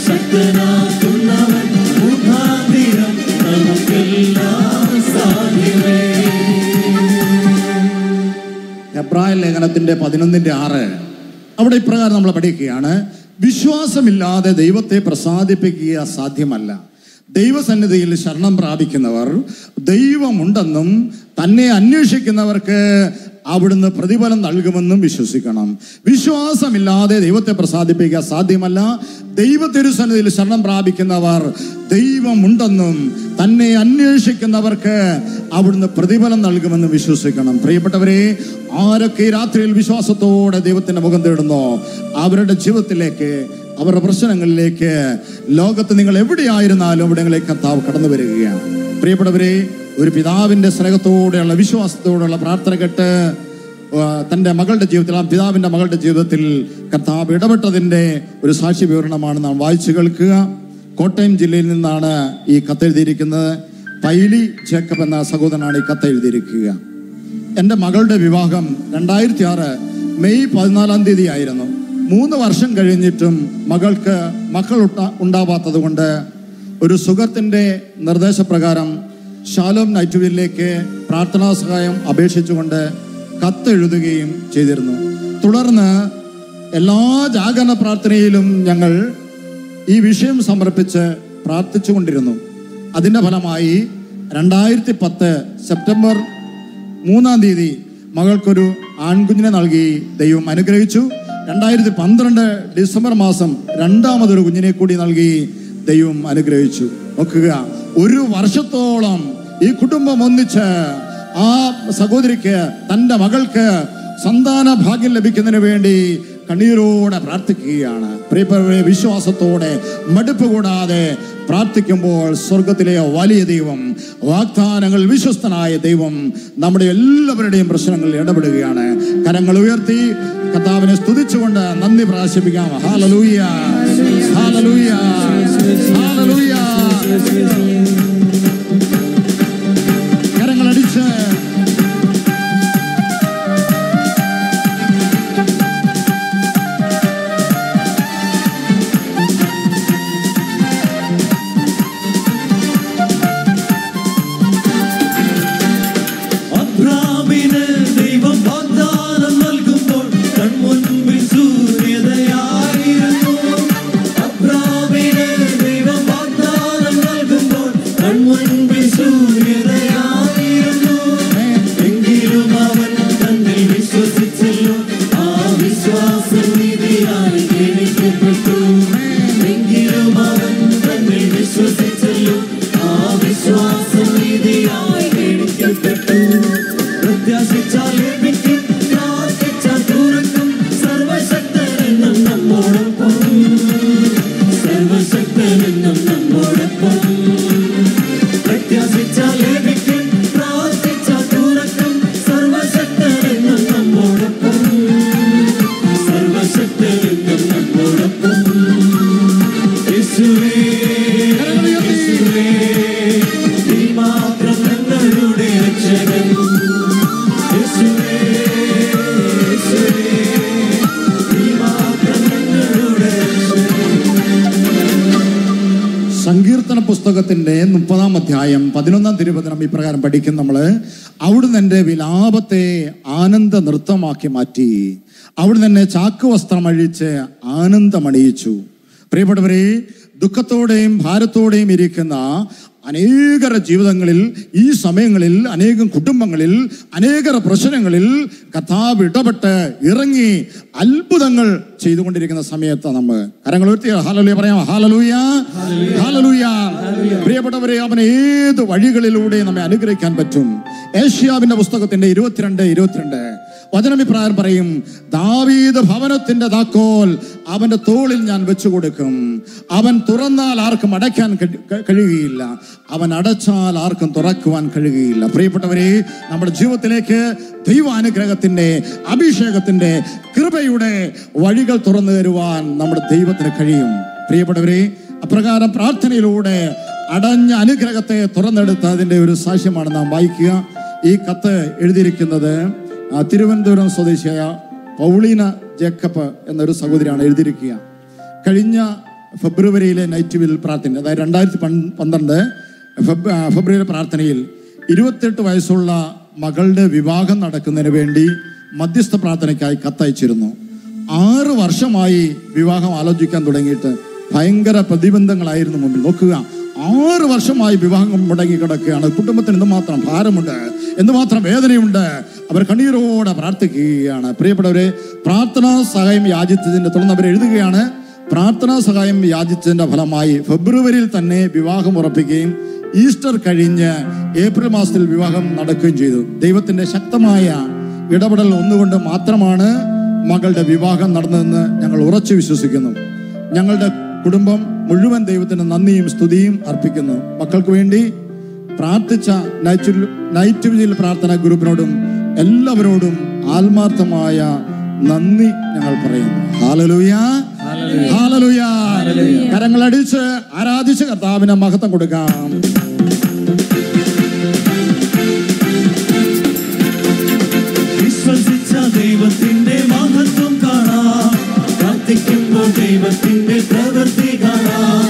ശക്തനാക്കുന്നവൻ മുഖാന്തരം നമുക്കെല്ലാം സാധ്യമേ. എബ്രായ ലേഖനത്തിന്റെ 11:6 അവിടെ ഇപ്രകാരം നമ്മൾ പഠിക്കുകയാണ്. വിശ്വാസമില്ലാതെ ദൈവത്തെ പ്രസാദിപ്പിക്കുക സാധ്യമല്ല. ദൈവസന്നിധിയിൽ ശരണം പ്രാപിക്കുന്നവർ ദൈവമുണ്ടെന്നും തന്നെ അന്വേഷിക്കുന്നവർക്ക് അവിടുന്ന് പ്രതിഫലം നൽകുമെന്നും വിശ്വസിക്കണം. വിശ്വാസമില്ലാതെ ദൈവത്തെ പ്രസാദിപ്പിക്കുക സാധ്യമല്ല. ദൈവത്തിരുസന്നിധിയിൽ ശരണം പ്രാപിക്കുന്നവർ ദൈവമുണ്ടെന്നും തന്നെ അന്വേഷിക്കുന്നവർക്ക് അവിടുന്ന് പ്രതിഫലം നൽകുമെന്ന് വിശ്വസിക്കണം. പ്രിയപ്പെട്ടവരെ, ആരൊക്കെ രാത്രിയിൽ വിശ്വാസത്തോടെ ദൈവത്തിന്റെ മുഖം തേടുന്നോ അവരുടെ ജീവിതത്തിലേക്ക്, അവരുടെ പ്രശ്നങ്ങളിലേക്ക്, ലോകത്ത് നിങ്ങൾ എവിടെയായിരുന്നാലും അവിടങ്ങളിലേക്ക് കർത്താവ് കടന്നു വരികയാണ്. പ്രിയപ്പെട്ടവരെ, ഒരു പിതാവിന്റെ സ്നേഹത്തോടെയുള്ള വിശ്വാസത്തോടെയുള്ള പ്രാർത്ഥന കേട്ട് തൻ്റെ മകളുടെ ജീവിതത്തിൽ, ആ പിതാവിൻ്റെ മകളുടെ ജീവിതത്തിൽ കർത്താവ് ഇടപെട്ടതിൻ്റെ ഒരു സാക്ഷി വിവരണമാണ് നാം വായിച്ചു കേൾക്കുക. കോട്ടയം ജില്ലയിൽ നിന്നാണ് ഈ കത്തെഴുതിയിരിക്കുന്നത്. പൈലി ജേക്കബ് എന്ന സഹോദരനാണ് ഈ കത്തെഴുതിയിരിക്കുക. എൻ്റെ മകളുടെ വിവാഹം 2006 മെയ് 14 ആയിരുന്നു. 3 വർഷം കഴിഞ്ഞിട്ടും മകൾക്ക് മക്കൾ ഉണ്ടാവാത്തത് കൊണ്ട് ഒരു സുഹൃത്തിൻ്റെ നിർദ്ദേശപ്രകാരം ശാലോം നൈറ്റ് വില്ലിലേക്ക് പ്രാർത്ഥനാ സഹായം അപേക്ഷിച്ചുകൊണ്ട് കത്തെഴുതുകയും ചെയ്തിരുന്നു. തുടർന്ന് എല്ലാ ജാഗരണ പ്രാർത്ഥനയിലും ഞങ്ങൾ ഈ വിഷയം സമർപ്പിച്ച് പ്രാർത്ഥിച്ചു കൊണ്ടിരുന്നു. അതിൻ്റെ ഫലമായി 2010 സെപ്റ്റംബർ 3-ാം തീയതി മകൾക്കൊരു ആൺകുഞ്ഞിനെ നൽകി ദൈവം അനുഗ്രഹിച്ചു. 2012 ഡിസംബർ മാസം 2ാമതൊരു കുഞ്ഞിനെ കൂടി നൽകി ദൈവം അനുഗ്രഹിച്ചു. നോക്കുക, 1 വർഷത്തോളം ഈ കുടുംബം ഒന്നിച്ച് ആ സഹോദരിക്ക്, തൻ്റെ മകൾക്ക് സന്താന ഭാഗ്യം ലഭിക്കുന്നതിന് വേണ്ടി കണ്ണീരോടെ പ്രാർത്ഥിക്കുകയാണ്. പ്രിയപ്പെട്ടവരെ, വിശ്വാസത്തോടെ മടുപ്പ് കൂടാതെ പ്രാർത്ഥിക്കുമ്പോൾ സ്വർഗത്തിലെ വലിയ ദൈവം, വാഗ്ദാനങ്ങൾ വിശ്വസ്തനായ ദൈവം നമ്മുടെ എല്ലാവരുടെയും പ്രശ്നങ്ങളിൽ ഇടപെടുകയാണ്. കരങ്ങൾ ഉയർത്തി കർത്താവിനെ സ്തുതിച്ചുകൊണ്ട് നന്ദി പ്രകാശിപ്പിക്കാം. ഹല്ലേലൂയ, ഹല്ലേലൂയ, ഹല്ലേലൂയ. കരങ്ങളടിച്ച് സങ്കീർത്തന പുസ്തകത്തിന്റെ 30-ാം അധ്യായം 11-ാം തിരുവചനം ഇപ്രകാരം പഠിക്കും നമ്മൾ. അവിടുന്ന് എൻ്റെ വിലാപത്തെ ആനന്ദ നൃത്തമാക്കി മാറ്റി, അവിടുന്ന് എന്നെ ചാക്ക് വസ്ത്രം അഴിച്ച് ആനന്ദമണിയിച്ചു. പ്രിയപ്പെട്ടവരെ, ദുഃഖത്തോടെയും ഭാരത്തോടെയും ഇരിക്കുന്ന അനേകര ജീവിതങ്ങളിൽ, ഈ സമയങ്ങളിൽ, അനേകം കുടുംബങ്ങളിൽ, അനേകര പ്രശ്നങ്ങളിൽ കർത്താവ് ഇടപെട്ട് ഇറങ്ങി അത്ഭുതങ്ങൾ ചെയ്തുകൊണ്ടിരിക്കുന്ന സമയത്ത് നമ്മൾ കരങ്ങൾ ഉയർത്തി ഹല്ലേലൂയ പറയാം. Hallelujah, hallelujah. പ്രിയപ്പെട്ടവരെ, അവൻ ഏത് വഴികളിലൂടെ നമ്മെ അനുഗ്രഹിക്കാൻ പറ്റും. ഏഷ്യാവിന്റെ പുസ്തകത്തിന്റെ 22 വചനമിപ്രകാരം പറയും, ദാവീദ് ഭവനത്തിന്റെ താക്കോൽ അവന്റെ തോളിൽ ഞാൻ വെച്ചു കൊടുക്കും. അവൻ തുറന്നാൽ ആർക്കും അടയ്ക്കാൻ കഴിയുകയില്ല, അവൻ അടച്ചാൽ ആർക്കും തുറക്കുവാൻ കഴിയുകയില്ല. പ്രിയപ്പെട്ടവരെ, നമ്മുടെ ജീവിതത്തിലേക്ക് ദൈവാനുഗ്രഹത്തിന്റെ, അഭിഷേകത്തിന്റെ, കൃപയുടെ വഴികൾ തുറന്നു തരുവാൻ നമ്മുടെ ദൈവത്തിന് കഴിയും. പ്രിയപ്പെട്ടവരെ, അപ്രകാരം പ്രാർത്ഥനയിലൂടെ അടഞ്ഞ അനുഗ്രഹത്തെ തുറന്നെടുത്തതിന്റെ ഒരു സാക്ഷ്യമാണ് നാം വായിക്കുക. ഈ കത്ത് എഴുതിയിരിക്കുന്നത് തിരുവനന്തപുരം സ്വദേശിയായ പൗളീന ജേക്കബ് എന്നൊരു സഹോദരിയാണ് എഴുതിയിരിക്കുക. കഴിഞ്ഞ ഫെബ്രുവരിയിലെ നൈറ്റ് വിൽ പ്രാർത്ഥന, അതായത് 2012 ഫെബ്രുവരി പ്രാർത്ഥനയിൽ 28 വയസ്സുള്ള മകളുടെ വിവാഹം നടക്കുന്നതിന് വേണ്ടി മധ്യസ്ഥ പ്രാർത്ഥനയ്ക്കായി കത്തയച്ചിരുന്നു. 6 വർഷമായി വിവാഹം ആലോചിക്കാൻ തുടങ്ങിയിട്ട് ഭയങ്കര പ്രതിബന്ധങ്ങളായിരുന്നു മുമ്പിൽ. നോക്കുക, 6 വർഷമായി വിവാഹം മുടങ്ങി കിടക്കുകയാണ്. കുടുംബത്തിന് എന്തുമാത്രം ഭാരമുണ്ട്, എന്തുമാത്രം വേദനയുണ്ട്. അവർ കണ്ണീരോടെ പ്രാർത്ഥിക്കുകയാണ്. പ്രിയപ്പെട്ടവരെ, പ്രാർത്ഥനാ സഹായം യാചിച്ചതിന്റെ തുടർന്ന് അവർ എഴുതുകയാണ്, പ്രാർത്ഥനാ സഹായം യാചിച്ചതിന്റെ ഫലമായി ഫെബ്രുവരിയിൽ തന്നെ വിവാഹം ഉറപ്പിക്കുകയും ഈസ്റ്റർ കഴിഞ്ഞ് ഏപ്രിൽ മാസത്തിൽ വിവാഹം നടക്കുകയും ചെയ്തു. ദൈവത്തിന്റെ ശക്തമായ ഇടപെടൽ ഒന്നുകൊണ്ട് മാത്രമാണ് മകളുടെ വിവാഹം നടന്നതെന്ന് ഞങ്ങൾ ഉറച്ചു വിശ്വസിക്കുന്നു. ഞങ്ങളുടെ കുടുംബം മുഴുവൻ ദൈവത്തിന് നന്ദിയും സ്തുതിയും അർപ്പിക്കുന്നു. മക്കൾക്ക് വേണ്ടി പ്രാർത്ഥിച്ച നൈറ്റ് വിജിൽ പ്രാർത്ഥന ഗ്രൂപ്പിനോടും എല്ലാവരോടും ആത്മാർത്ഥമായ നന്ദി ഞങ്ങൾ പറയുന്നു. ഹല്ലേലൂയ, ഹല്ലേലൂയ. കരങ്ങളടിച്ച് ആരാധിച്ച് കർത്താവിന് മഹത്വം കൊടുക്കാം. വിശ്വസിച്ച ദൈവത്തിന്റെ മഹത്വം കാണാം, പ്രാർത്ഥിക്കുമ്പോൾ ദൈവത്തിന്റെ പ്രവൃത്തി കാണാം,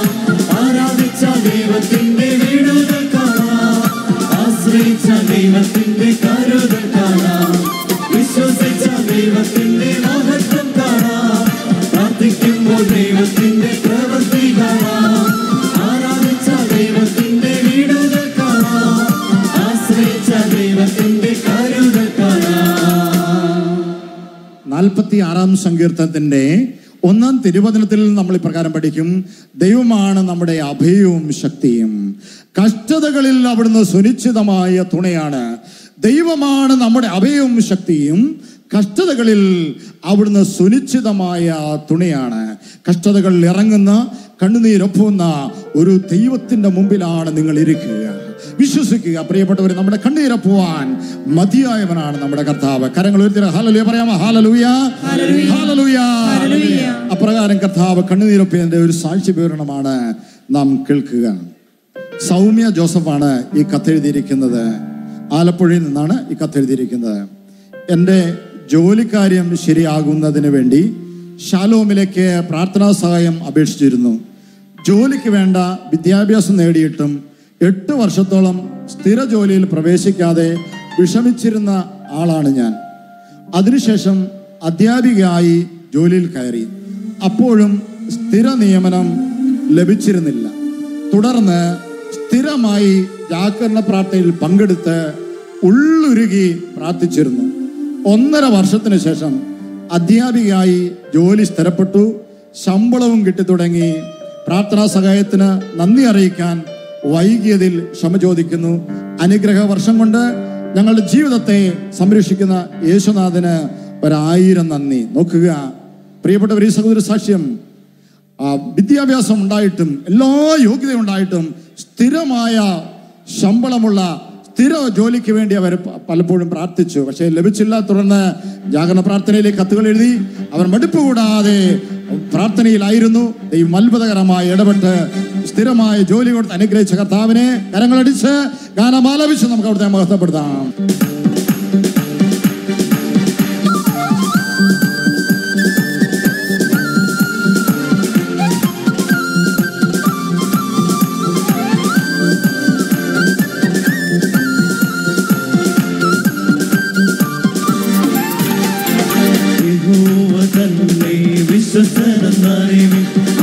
ആരാധിച്ച ദൈവത്തിന്റെ വിടുതൽ കാണാം, ആശ്രയിച്ച ദൈവത്തിന്റെ കരുതൽ കാണാം, വിശ്വസിച്ച ദൈവത്തിന്റെ മഹത്വം കാണാം, 56 സങ്കീർത്തനത്തിന്റെ 1 തിരുവചനത്തിൽ നമ്മൾ ഇപ്രകാരം പഠിക്കും: ദൈവമാണ് നമ്മുടെ അഭയവും ശക്തിയും, കഷ്ടതകളിൽ അവിടുന്ന് സുനിശ്ചിതമായ തുണയാണ്. ദൈവമാണ് നമ്മുടെ അഭയവും ശക്തിയും, കഷ്ടതകളിൽ അവിടുന്ന് സുനിശ്ചിതമായ തുണയാണ്. കഷ്ടതകളിൽ ഇറങ്ങുന്ന, കണ്ണുനീരൊപ്പുന്ന ഒരു ദൈവത്തിന്റെ മുമ്പിലാണ് നിങ്ങൾ ഇരിക്കുക. വിശ്വസിക്കുക പ്രിയപ്പെട്ടവർ, നമ്മുടെ കണ്ണീരൊപ്പുവാൻ മതിയായവനാണ് നമ്മുടെ കർത്താവ്. കരങ്ങൾ ഉയർത്തി ഹല്ലേലൂയ പറയാമോ? Hallelujah, hallelujah. അപ്രകാരം കർത്താവ് കണ്ണുനീരൊപ്പിയതിന്റെ ഒരു സാക്ഷി വിവരണമാണ് നാം കേൾക്കുക. സൗമ്യ ജോസഫാണ് ഈ കത്തെഴുതിയിരിക്കുന്നത്. ആലപ്പുഴയിൽ നിന്നാണ് ഈ കത്തെഴുതിയിരിക്കുന്നത്. എൻ്റെ ജോലിക്കാര്യം ശരിയാകുന്നതിന് വേണ്ടി ഷാലോമിലേക്ക് പ്രാർത്ഥനാ സഹായം അപേക്ഷിച്ചിരുന്നു. ജോലിക്ക് വേണ്ട വിദ്യാഭ്യാസം നേടിയിട്ടും 8 വർഷത്തോളം സ്ഥിര ജോലിയിൽ പ്രവേശിക്കാതെ വിഷമിച്ചിരുന്ന ആളാണ് ഞാൻ. അതിനുശേഷം അധ്യാപികയായി ജോലിയിൽ കയറി. അപ്പോഴും സ്ഥിര നിയമനം ലഭിച്ചിരുന്നില്ല. തുടർന്ന് സ്ഥിരമായി ജാഗരണ പ്രാർത്ഥനയിൽ പങ്കെടുത്ത് ഉള്ളുരുകി പ്രാർത്ഥിച്ചിരുന്നു. 1.5 വർഷത്തിന് ശേഷം അധ്യാപികയായി ജോലി സ്ഥിരപ്പെട്ടു. ശമ്പളവും കിട്ടിത്തുടങ്ങി. പ്രാർത്ഥനാ സഹായത്തിന് നന്ദി അറിയിക്കാൻ വൈകിയതിൽ ക്ഷമ ചോദിക്കുന്നു. അനുഗ്രഹ വർഷം കൊണ്ട് ഞങ്ങളുടെ ജീവിതത്തെ സംരക്ഷിക്കുന്ന യേശുനാഥന് 1000 നന്ദി. നോക്കുക പ്രിയപ്പെട്ടവർ, ഈ സഹോദര സാക്ഷ്യം വിദ്യാഭ്യാസം ഉണ്ടായിട്ടും എല്ലാ യോഗ്യത ഉണ്ടായിട്ടും സ്ഥിരമായ ശമ്പളമുള്ള സ്ഥിര ജോലിക്ക് വേണ്ടി അവർ പലപ്പോഴും പ്രാർത്ഥിച്ചു. പക്ഷേ ലഭിച്ചില്ല. തുടർന്ന് ജാഗരണ പ്രാർത്ഥനയിലേക്ക് കത്തുകൾ എഴുതി. അവർ മടുപ്പ് കൂടാതെ പ്രാർത്ഥനയിലായിരുന്നു. ദൈവം അത്ഭുതകരമായി ഇടപെട്ട് സ്ഥിരമായ ജോലി കൊടുത്ത് അനുഗ്രഹിച്ച കർത്താവിനെ കരങ്ങളടിച്ച് ഗാനമാലപിച്ച് നമുക്ക് അവിടുത്തെ മഹത്വപ്പെടുത്താം.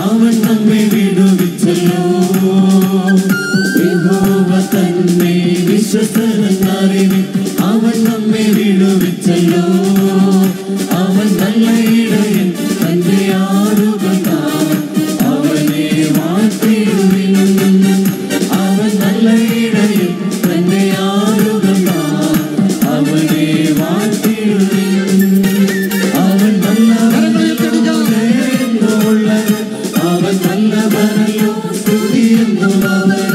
അവൻ നമ്മെ വിടുവിച്ചല്ലോ. യഹോവ തന്നെ വിശ്വസ്തനെന്നറിവിൻ അവൻ നമ്മെ വിടുവിച്ചല്ലോ. അവൻ നല്ല ഇടയൻ, തന്റെ ആടുകൾ അവനെ വാഴ്ത്തിടുവിൻ. അവൻ നല്ല ഇടയൻ, തന്റെ ആടുകൾ അവനെ വാഴ്ത്തിടുവിൻ. അവൻ നല്ല അവൻ നല്ലവനല്ലോ, സ്തുതി എന്നുള്ളവൻ.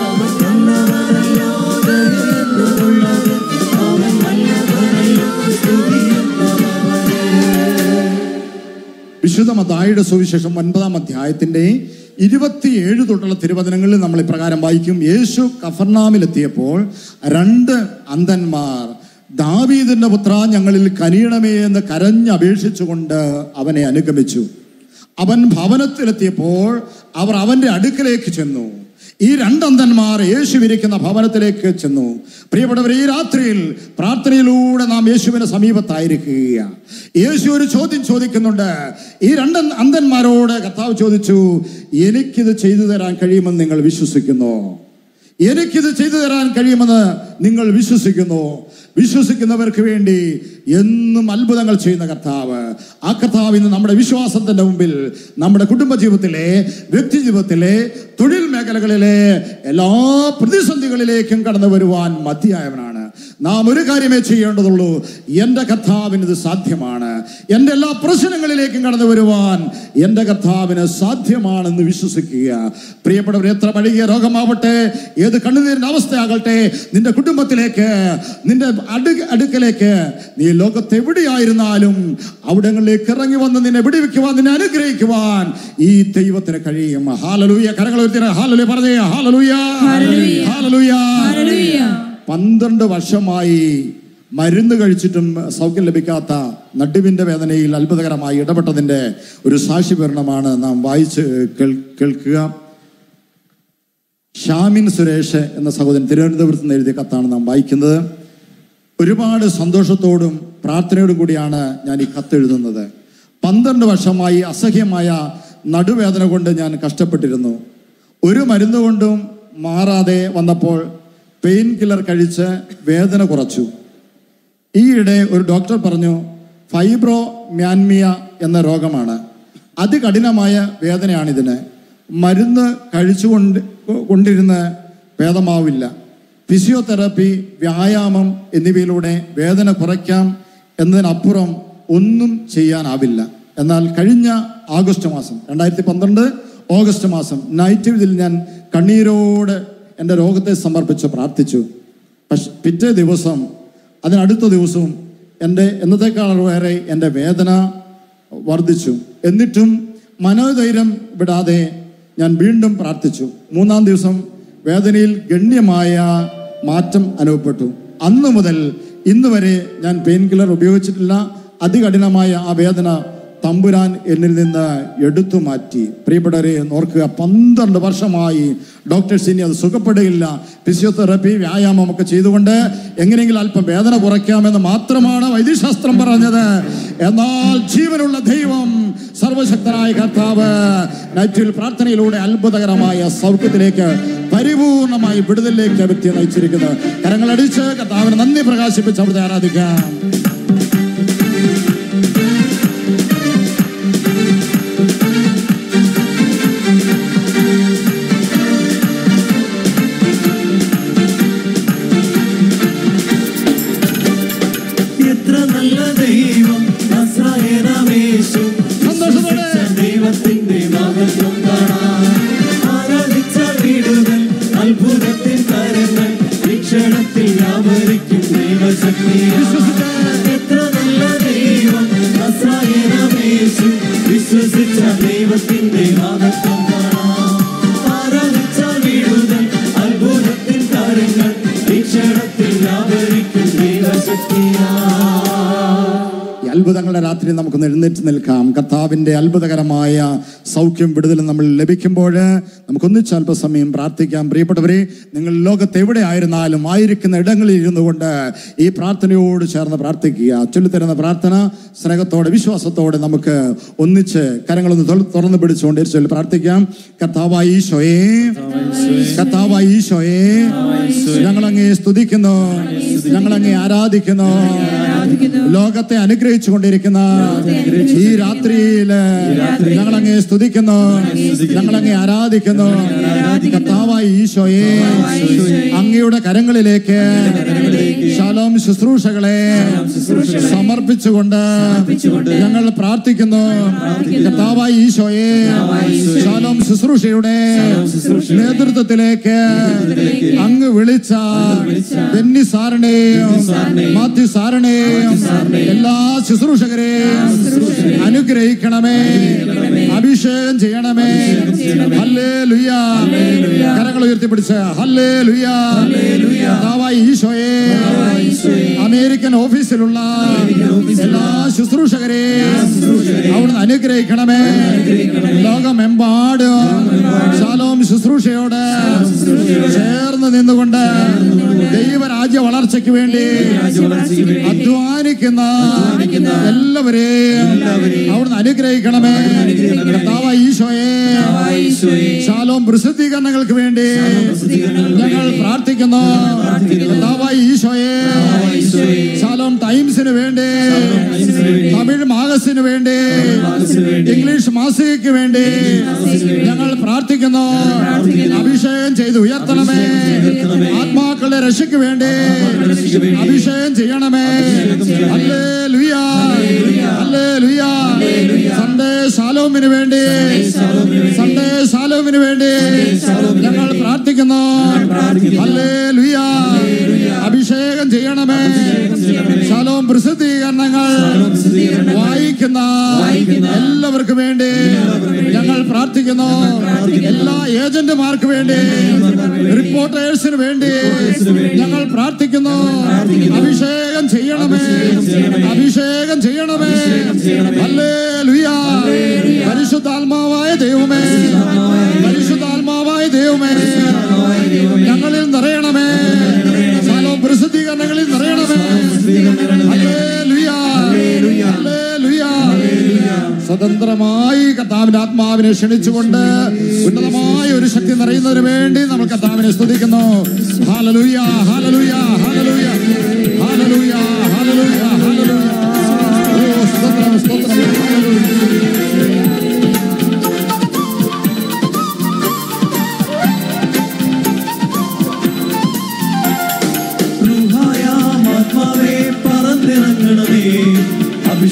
അവൻ നല്ലവനല്ലോ, ദയയെന്നുള്ളത്. അവൻ നല്ലവനല്ലോ, സ്തുതി എന്നുള്ളവൻ. വിശുദ്ധ മത്തായിയുടെ സുവിശേഷം 9-ാം അധ്യായത്തിന്റെ 27 തൊട്ടുള്ള തിരുവചനങ്ങളിൽ നമ്മൾ ഇപ്രകാരം വായിക്കും: യേശു കഫർനാമിലെത്തിയപ്പോൾ 2 അന്ധന്മാർ ദാവീദിന്റെ പുത്ര ഞങ്ങളിൽ കനിയണമേ എന്ന് കരഞ്ഞപേക്ഷിച്ചുകൊണ്ട് അവനെ അനുഗമിച്ചു. അവൻ ഭവനത്തിലെത്തിയപ്പോൾ അവർ അവന്റെ അടുക്കലേക്ക് ചെന്നു. ഈ 2 അന്ധന്മാർ യേശു ഇരിക്കുന്ന ഭവനത്തിലേക്ക് ചെന്നു. പ്രിയപ്പെട്ടവർ, ഈ രാത്രിയിൽ പ്രാർത്ഥനയിലൂടെ നാം യേശുവിന്റെ സമീപത്തായിരിക്കുക. യേശു ഒരു ചോദ്യം ചോദിക്കുന്നുണ്ട്. ഈ 2 അന്ധന്മാരോട് കർത്താവ് ചോദിച്ചു: എനിക്കിത് ചെയ്തു തരാൻ കഴിയുമെന്ന് നിങ്ങൾ വിശ്വസിക്കുന്നു? എനിക്കിത് ചെയ്തു തരാൻ കഴിയുമെന്ന് നിങ്ങൾ വിശ്വസിക്കുന്നു? വിശ്വസിക്കുന്നവർക്ക് വേണ്ടി എന്നും അത്ഭുതങ്ങൾ ചെയ്യുന്ന കർത്താവ്. ആ കർത്താവ് ഇന്ന് നമ്മുടെ വിശ്വാസത്തിന്റെ മുമ്പിൽ നമ്മുടെ കുടുംബജീവിതത്തിലെ, വ്യക്തി ജീവിതത്തിലെ, തൊഴിൽ മേഖലകളിലെ എല്ലാ പ്രതിസന്ധികളിലേക്കും കടന്നു വരുവാൻ മതിയായവനാണ്. നാം ഒരു കാര്യമേ ചെയ്യേണ്ടതുള്ളൂ: എൻ്റെ കർത്താവിന് ഇത് സാധ്യമാണ്. എൻ്റെ എല്ലാ പ്രശ്നങ്ങളിലേക്കും കടന്നു വരുവാൻ എൻ്റെ കർത്താവിന് സാധ്യമാണെന്ന് വിശ്വസിക്കുക. പ്രിയപ്പെട്ടവർ, എത്ര പഴകിയ രോഗമാവട്ടെ, ഏത് കണ്ണുനീരിന്റെ അവസ്ഥയാകട്ടെ, നിന്റെ കുടുംബത്തിലേക്ക്, നിന്റെ അടുക്കലേക്ക്, നീ ലോകത്ത് എവിടെയായിരുന്നാലും അവിടങ്ങളിലേക്ക് ഇറങ്ങി വന്ന് നിന്നെ വിടുവിക്കുവാൻ, നിന്നെ അനുഗ്രഹിക്കുവാൻ ഈ ദൈവത്തിന് കഴിയും. ഹല്ലേലൂയ. കരങ്ങൾ ഉയർത്തി ഹല്ലേലൂയ പറഞ്ഞേ. Hallelujah, hallelujah. 12 വർഷമായി മരുന്ന് കഴിച്ചിട്ടും സൗഖ്യം ലഭിക്കാത്ത നടുവിന്റെ വേദനയിൽ അത്ഭുതകരമായി ഇടപെട്ടതിന്റെ ഒരു സാക്ഷി വിവരണമാണ് നാം വായിച്ച് കേൾക്കുക. ഷാമിൻ സുരേഷ് എന്ന സഹോദരൻ തിരുവനന്തപുരത്ത് നിന്ന് എഴുതിയ കത്താണ് നാം വായിക്കുന്നത്. ഒരുപാട് സന്തോഷത്തോടും പ്രാർത്ഥനയോടും കൂടിയാണ് ഞാൻ ഈ കത്തെഴുതുന്നത്. 12 വർഷമായി അസഹ്യമായ നടുവേദന കൊണ്ട് ഞാൻ കഷ്ടപ്പെട്ടിരുന്നു. ഒരു മരുന്ന് കൊണ്ടും മാറാതെ വന്നപ്പോൾ പെയിൻ കില്ലർ കഴിച്ച് വേദന കുറച്ചു. ഈയിടെ ഒരു ഡോക്ടർ പറഞ്ഞു, ഫൈബ്രോമ്യാൻമിയ എന്ന രോഗമാണ്. അതികഠിനമായ വേദനയാണിതിന്. മരുന്ന് കൊണ്ടിരുന്ന് ഭേദമാവില്ല. ഫിസിയോതെറാപ്പി, വ്യായാമം എന്നിവയിലൂടെ വേദന കുറയ്ക്കാം എന്നതിനപ്പുറം ഒന്നും ചെയ്യാനാവില്ല. എന്നാൽ കഴിഞ്ഞ ഓഗസ്റ്റ് മാസം 2012 ഓഗസ്റ്റ് മാസം നൈറ്റ് ഇതിൽ ഞാൻ കണ്ണീരോട് എൻ്റെ രോഗത്തെ സമർപ്പിച്ച് പ്രാർത്ഥിച്ചു. പക്ഷെ പിറ്റേ ദിവസം, അതിനടുത്ത ദിവസവും എന്നത്തേക്കാളേറെ എൻ്റെ വേദന വർദ്ധിച്ചു. എന്നിട്ടും മനോധൈര്യം വിടാതെ ഞാൻ വീണ്ടും പ്രാർത്ഥിച്ചു. 3-ാം ദിവസം വേദനയിൽ ഗണ്യമായ മാറ്റം അനുഭവപ്പെട്ടു. അന്ന് മുതൽ ഇന്ന് വരെ ഞാൻ പെയിൻ കില്ലർ ഉപയോഗിച്ചിട്ടില്ല. അതികഠിനമായ ആ വേദന തമ്പുരാൻ എന്നിൽ നിന്ന് എടുത്തു മാറ്റി. പ്രിയപ്പെട്ടവരെ ഓർക്കുക, 12 വർഷമായി ഡോക്ടേഴ്സ് ഇനി അത് സുഖപ്പെടുകയില്ല. ഫിസിയോതെറാപ്പി, വ്യായാമം ഒക്കെ ചെയ്തുകൊണ്ട് എങ്ങനെയെങ്കിലും അല്പം വേദന കുറയ്ക്കാമെന്ന് മാത്രമാണ് വൈദ്യശാസ്ത്രം പറഞ്ഞത്. എന്നാൽ ജീവനുള്ള ദൈവം, സർവശക്തനായ കർത്താവ് നൈറ്റിൽ പ്രാർത്ഥനയിലൂടെ അത്ഭുതകരമായ സൗഖ്യത്തിലേക്ക്, പരിപൂർണമായി വിടുതലിലേക്ക് വ്യക്തിയെ നയിച്ചിരിക്കുന്നത്. കരങ്ങളടിച്ച് കർത്താവിന് നന്ദി പ്രകാശിപ്പിച്ച് അവിടുത്തെ ആരാധിക്കാം. ദൈവത്തിന്റെ മഹത്വം കാണാൻ ആരാധിച്ച വീടുകൾ, അത്ഭുതത്തിൻ കരങ്ങൾ, വീക്ഷണത്തിൽ വ്യാപരിക്കും ദൈവശക്തി. എത്ര നല്ല ദൈവം നസ്രായനമേശു, വിശ്വസിച്ച ദൈവത്തിന്റെ മഹത്വം കാണാൻ ആരാധിച്ച വീടുകൾ, അത്ഭുതത്തിൻ കരങ്ങൾ, വീക്ഷണത്തിൽ വ്യാപരിക്കും ദൈവശക്തിയാ. അത്ഭുതങ്ങളുടെ രാത്രി നമുക്കൊന്ന് എഴുന്നേറ്റ് നിൽക്കാം. കർത്താവിൻ്റെ അത്ഭുതകരമായ സൗഖ്യം, വിടുതലും നമ്മൾ ലഭിക്കുമ്പോൾ നമുക്കൊന്നിച്ച് അല്പസമയം പ്രാർത്ഥിക്കാം. പ്രിയപ്പെട്ടവരെ, നിങ്ങൾ ലോകത്ത് എവിടെ ആയിരുന്നാലും ആയിരിക്കുന്ന ഇടങ്ങളിൽ ഇരുന്നു കൊണ്ട് ഈ പ്രാർത്ഥനയോട് ചേർന്ന് പ്രാർത്ഥിക്കുക. ചൊല്ലിത്തരുന്ന പ്രാർത്ഥന സ്നേഹത്തോടെ, വിശ്വാസത്തോടെ നമുക്ക് ഒന്നിച്ച് കരങ്ങളൊന്ന് തുറന്നു പിടിച്ചുകൊണ്ട് ചൊല്ലി പ്രാർത്ഥിക്കാം. കർത്താവായ ഈശോയേ, കർത്താവായ ഈശോയേ, ഞങ്ങളങ്ങേ സ്തുതിക്കുന്നു, ഞങ്ങളങ്ങേ ആരാധിക്കുന്നു. ലോകത്തെ അനുഗ്രഹിച്ചു കൊണ്ടിരിക്കുന്ന ഈ രാത്രിയില് ഞങ്ങളങ്ങേ സ്തുതിക്കുന്നു, ഞങ്ങളങ്ങേ ആരാധിക്കുന്നു. കർത്താവായ ഈശോയെ, അങ്ങയുടെ കരങ്ങളിലേക്ക് ശാലോം ശുശ്രൂഷകളെ സമർപ്പിച്ചുകൊണ്ട് ഞങ്ങൾ പ്രാർത്ഥിക്കുന്നു. കർത്താവായ ഈശോയെ, ശാലോം ശുശ്രൂഷയുടെ നേതൃത്വത്തിലേക്ക് അങ്ങ് വിളിച്ച ബെന്നി സാറിനെയും മാത്യു സാറിനെയും എല്ലാ ശുശ്രൂഷകരെയും അനുഗ്രഹിക്കണമേ, അഭിഷേകം ചെയ്യണമേ. ഹല്ലേലൂയ. കരങ്ങൾ ഉയർത്തിപ്പിടിച്ച് ഹല്ലേലൂയ. കർത്താവായ ഈശോയെ, അമേരിക്കൻ ഓഫീസിലുള്ള എല്ലാ ശുശ്രൂഷകരെയും അവിടുന്ന് അനുഗ്രഹിക്കണമേ. ലോകമെമ്പാടും ശാലോം ശുശ്രൂഷയോട് ചേർന്ന് നിന്നുകൊണ്ട് ദൈവരാജ്യ വളർച്ചയ്ക്ക് വേണ്ടി അധ്വാനിക്കുന്ന എല്ലാവരെയും അവിടുന്ന് അനുഗ്രഹിക്കണമേ. കർത്താവായ ഈശോയെ, ശാലോം പ്രസിദ്ധീകരണങ്ങൾക്ക് വേണ്ടി ഞങ്ങൾ പ്രാർത്ഥിക്കുന്നു. കർത്താവായ ഈശോയെ, ശാലോം ടൈംസിന് വേണ്ടി, തമിഴ് മാഗസിന് വേണ്ടി, ഇംഗ്ലീഷ് മാസികയ്ക്ക് വേണ്ടി ഞങ്ങൾ പ്രാർത്ഥിക്കുന്നു. അഭിഷേകം ചെയ്ത് ഉയർത്തണമേ. ആത്മാക്കളുടെ രക്ഷയ്ക്ക് വേണ്ടി അഭിഷേകം ചെയ്യണമേ. ഹല്ലേലൂയ, ഹല്ലേലൂയ. സൺഡേ ശാലോമിന് വേണ്ടി, സൺഡേ ശാലോമിന് വേണ്ടി ഞങ്ങൾ പ്രാർത്ഥിക്കുന്നു. ഹല്ലേലൂയ. അഭിഷേകം ചെയ്യണമേ. ശാലോം പ്രസിദ്ധീകരണങ്ങൾ വായിക്കുന്ന എല്ലാവർക്കും വേണ്ടി ഞങ്ങൾ പ്രാർത്ഥിക്കുന്നു. എല്ലാ ഏജന്റുമാർക്ക് വേണ്ടി, റിപ്പോർട്ടേഴ്സിന് വേണ്ടി ഞങ്ങൾ പ്രാർത്ഥിക്കുന്നു. അഭിഷേകം ചെയ്യണമേ, അഭിഷേകം ചെയ്യണമേ. ഹല്ലേലൂയ. പരിശുദ്ധാത്മാവായ ദൈവമേ, പരിശുദ്ധാത്മാവായ ദൈവമേ, ഞങ്ങളിൽ നിറയണമേ. ശാലോം പ്രസിദ്ധീകരണങ്ങളിൽ നിറയണമേ. ഹല്ലേലൂയ, ഹല്ലേലൂയ. സ്വതന്ത്രമായി കർത്താവിന്റെ ആത്മാവിനെ ക്ഷണിച്ചുകൊണ്ട് ഉന്നതമായ ഒരു ശക്തി നിറയുന്നതിന് വേണ്ടി നമ്മൾ കർത്താവിനെ സ്തുതിക്കുന്നു. ഹല്ലേലൂയ, ഹല്ലേലൂയ, ഹല്ലേലൂയ, ഹല്ലേലൂയ, ഹല്ലേലൂയ, ഹല്ലേലൂയ. ഓ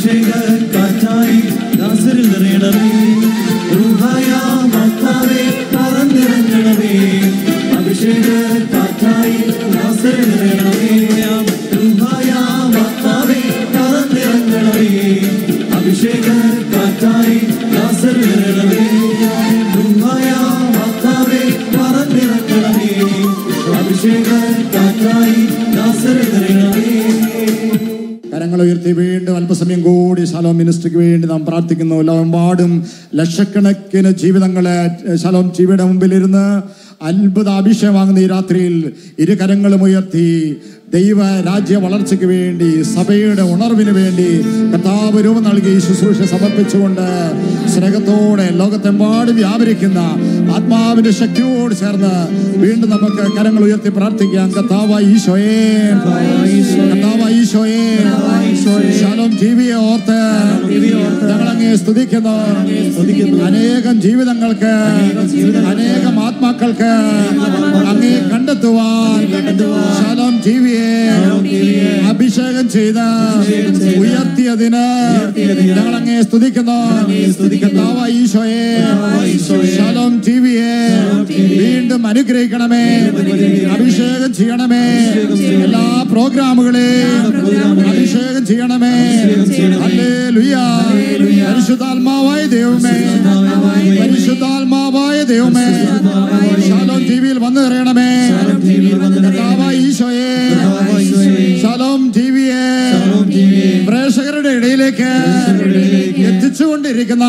അഭിഷേക കാറ്റായി ദാസരിൽ നിറയണമേ. റൂഹായ മാതാവേ പറന്നിറങ്ങണമേ. അഭിഷേക കാറ്റായി ദാസരിൽ നിറയണമേ. റൂഹായ മാതാവേ പറന്നിറങ്ങണമേ. അഭിഷേക കാറ്റായി ദാസരിൽ നിറയണമേ. റൂഹായ മാതാവേ പറന്നിറങ്ങണമേ. അഭിഷേക കാറ്റായി ദാസരിൽ നിറയണമേ. കരങ്ങൾ ഉയർത്തി വീണ്ടും അല്പസമയം കൂടി ശലോം മിനിസ്ട്രിക്ക് വേണ്ടി നാം പ്രാർത്ഥിക്കുന്നു. ലോകമെമ്പാടും ലക്ഷക്കണക്കിന് ജീവിതങ്ങളെ ശലോം ടിവിയുടെ മുമ്പിലിരുന്ന് അത്ഭുത അഭിഷേകം വാങ്ങുന്ന ഈ രാത്രിയിൽ ഇരു കരങ്ങളും ഉയർത്തി ദൈവ രാജ്യ വളർച്ചയ്ക്ക് വേണ്ടി സഭയുടെ ഉണർവിന് വേണ്ടി കർത്താവ് രൂപം നൽകി ശുശ്രൂഷ സമർപ്പിച്ചുകൊണ്ട് സ്നേഹത്തോടെ ലോകത്തെമ്പാടും വ്യാപരിക്കുന്ന ആത്മാവിന്റെ ശക്തിയോട് ചേർന്ന് വീണ്ടും നമുക്ക് കരങ്ങൾ ഉയർത്തി പ്രാർത്ഥിക്കാം. കർത്താവായ ഈശോയേ, കർത്താവായ ഈശോയേ, ശലോം ടിവിയെ ഓർത്ത് ഞങ്ങൾ അങ്ങേ സ്തുതിക്കുന്നു. അനേകം ജീവിതങ്ങൾക്ക്, അനേകം ആത്മാക്കൾക്ക് അങ്ങേ കണ്ടെത്തുവാൻ ശലോം ടിവിയെ അഭിഷേകം ചെയ്ത് ഉയർത്തിയതിന് ഞങ്ങൾ അങ്ങേ സ്തുതിക്കുന്നു. കർത്താവായ ഈശോയെ, ശലോം ടിവിയെ വീണ്ടും അനുഗ്രഹിക്കണമേ, അഭിഷേകം ചെയ്യണമേ. എല്ലാ പ്രോഗ്രാമുകളെയും അഭിഷേകം ചെയ്യണമേ. ഹല്ലേലൂയ. പരിശുദ്ധാത്മാവായ ദൈവമേ, പരിശുദ്ധാത്മാവായ ദൈവമേ, ശലോം ടിവിയിൽ വന്നു നിറയണമേ. കർത്താവായ ഈശോയെ, ശലോം ടിവിയെ പ്രേക്ഷകരുടെ ഇടയിലേക്ക് എത്തിച്ചുകൊണ്ടിരിക്കുന്ന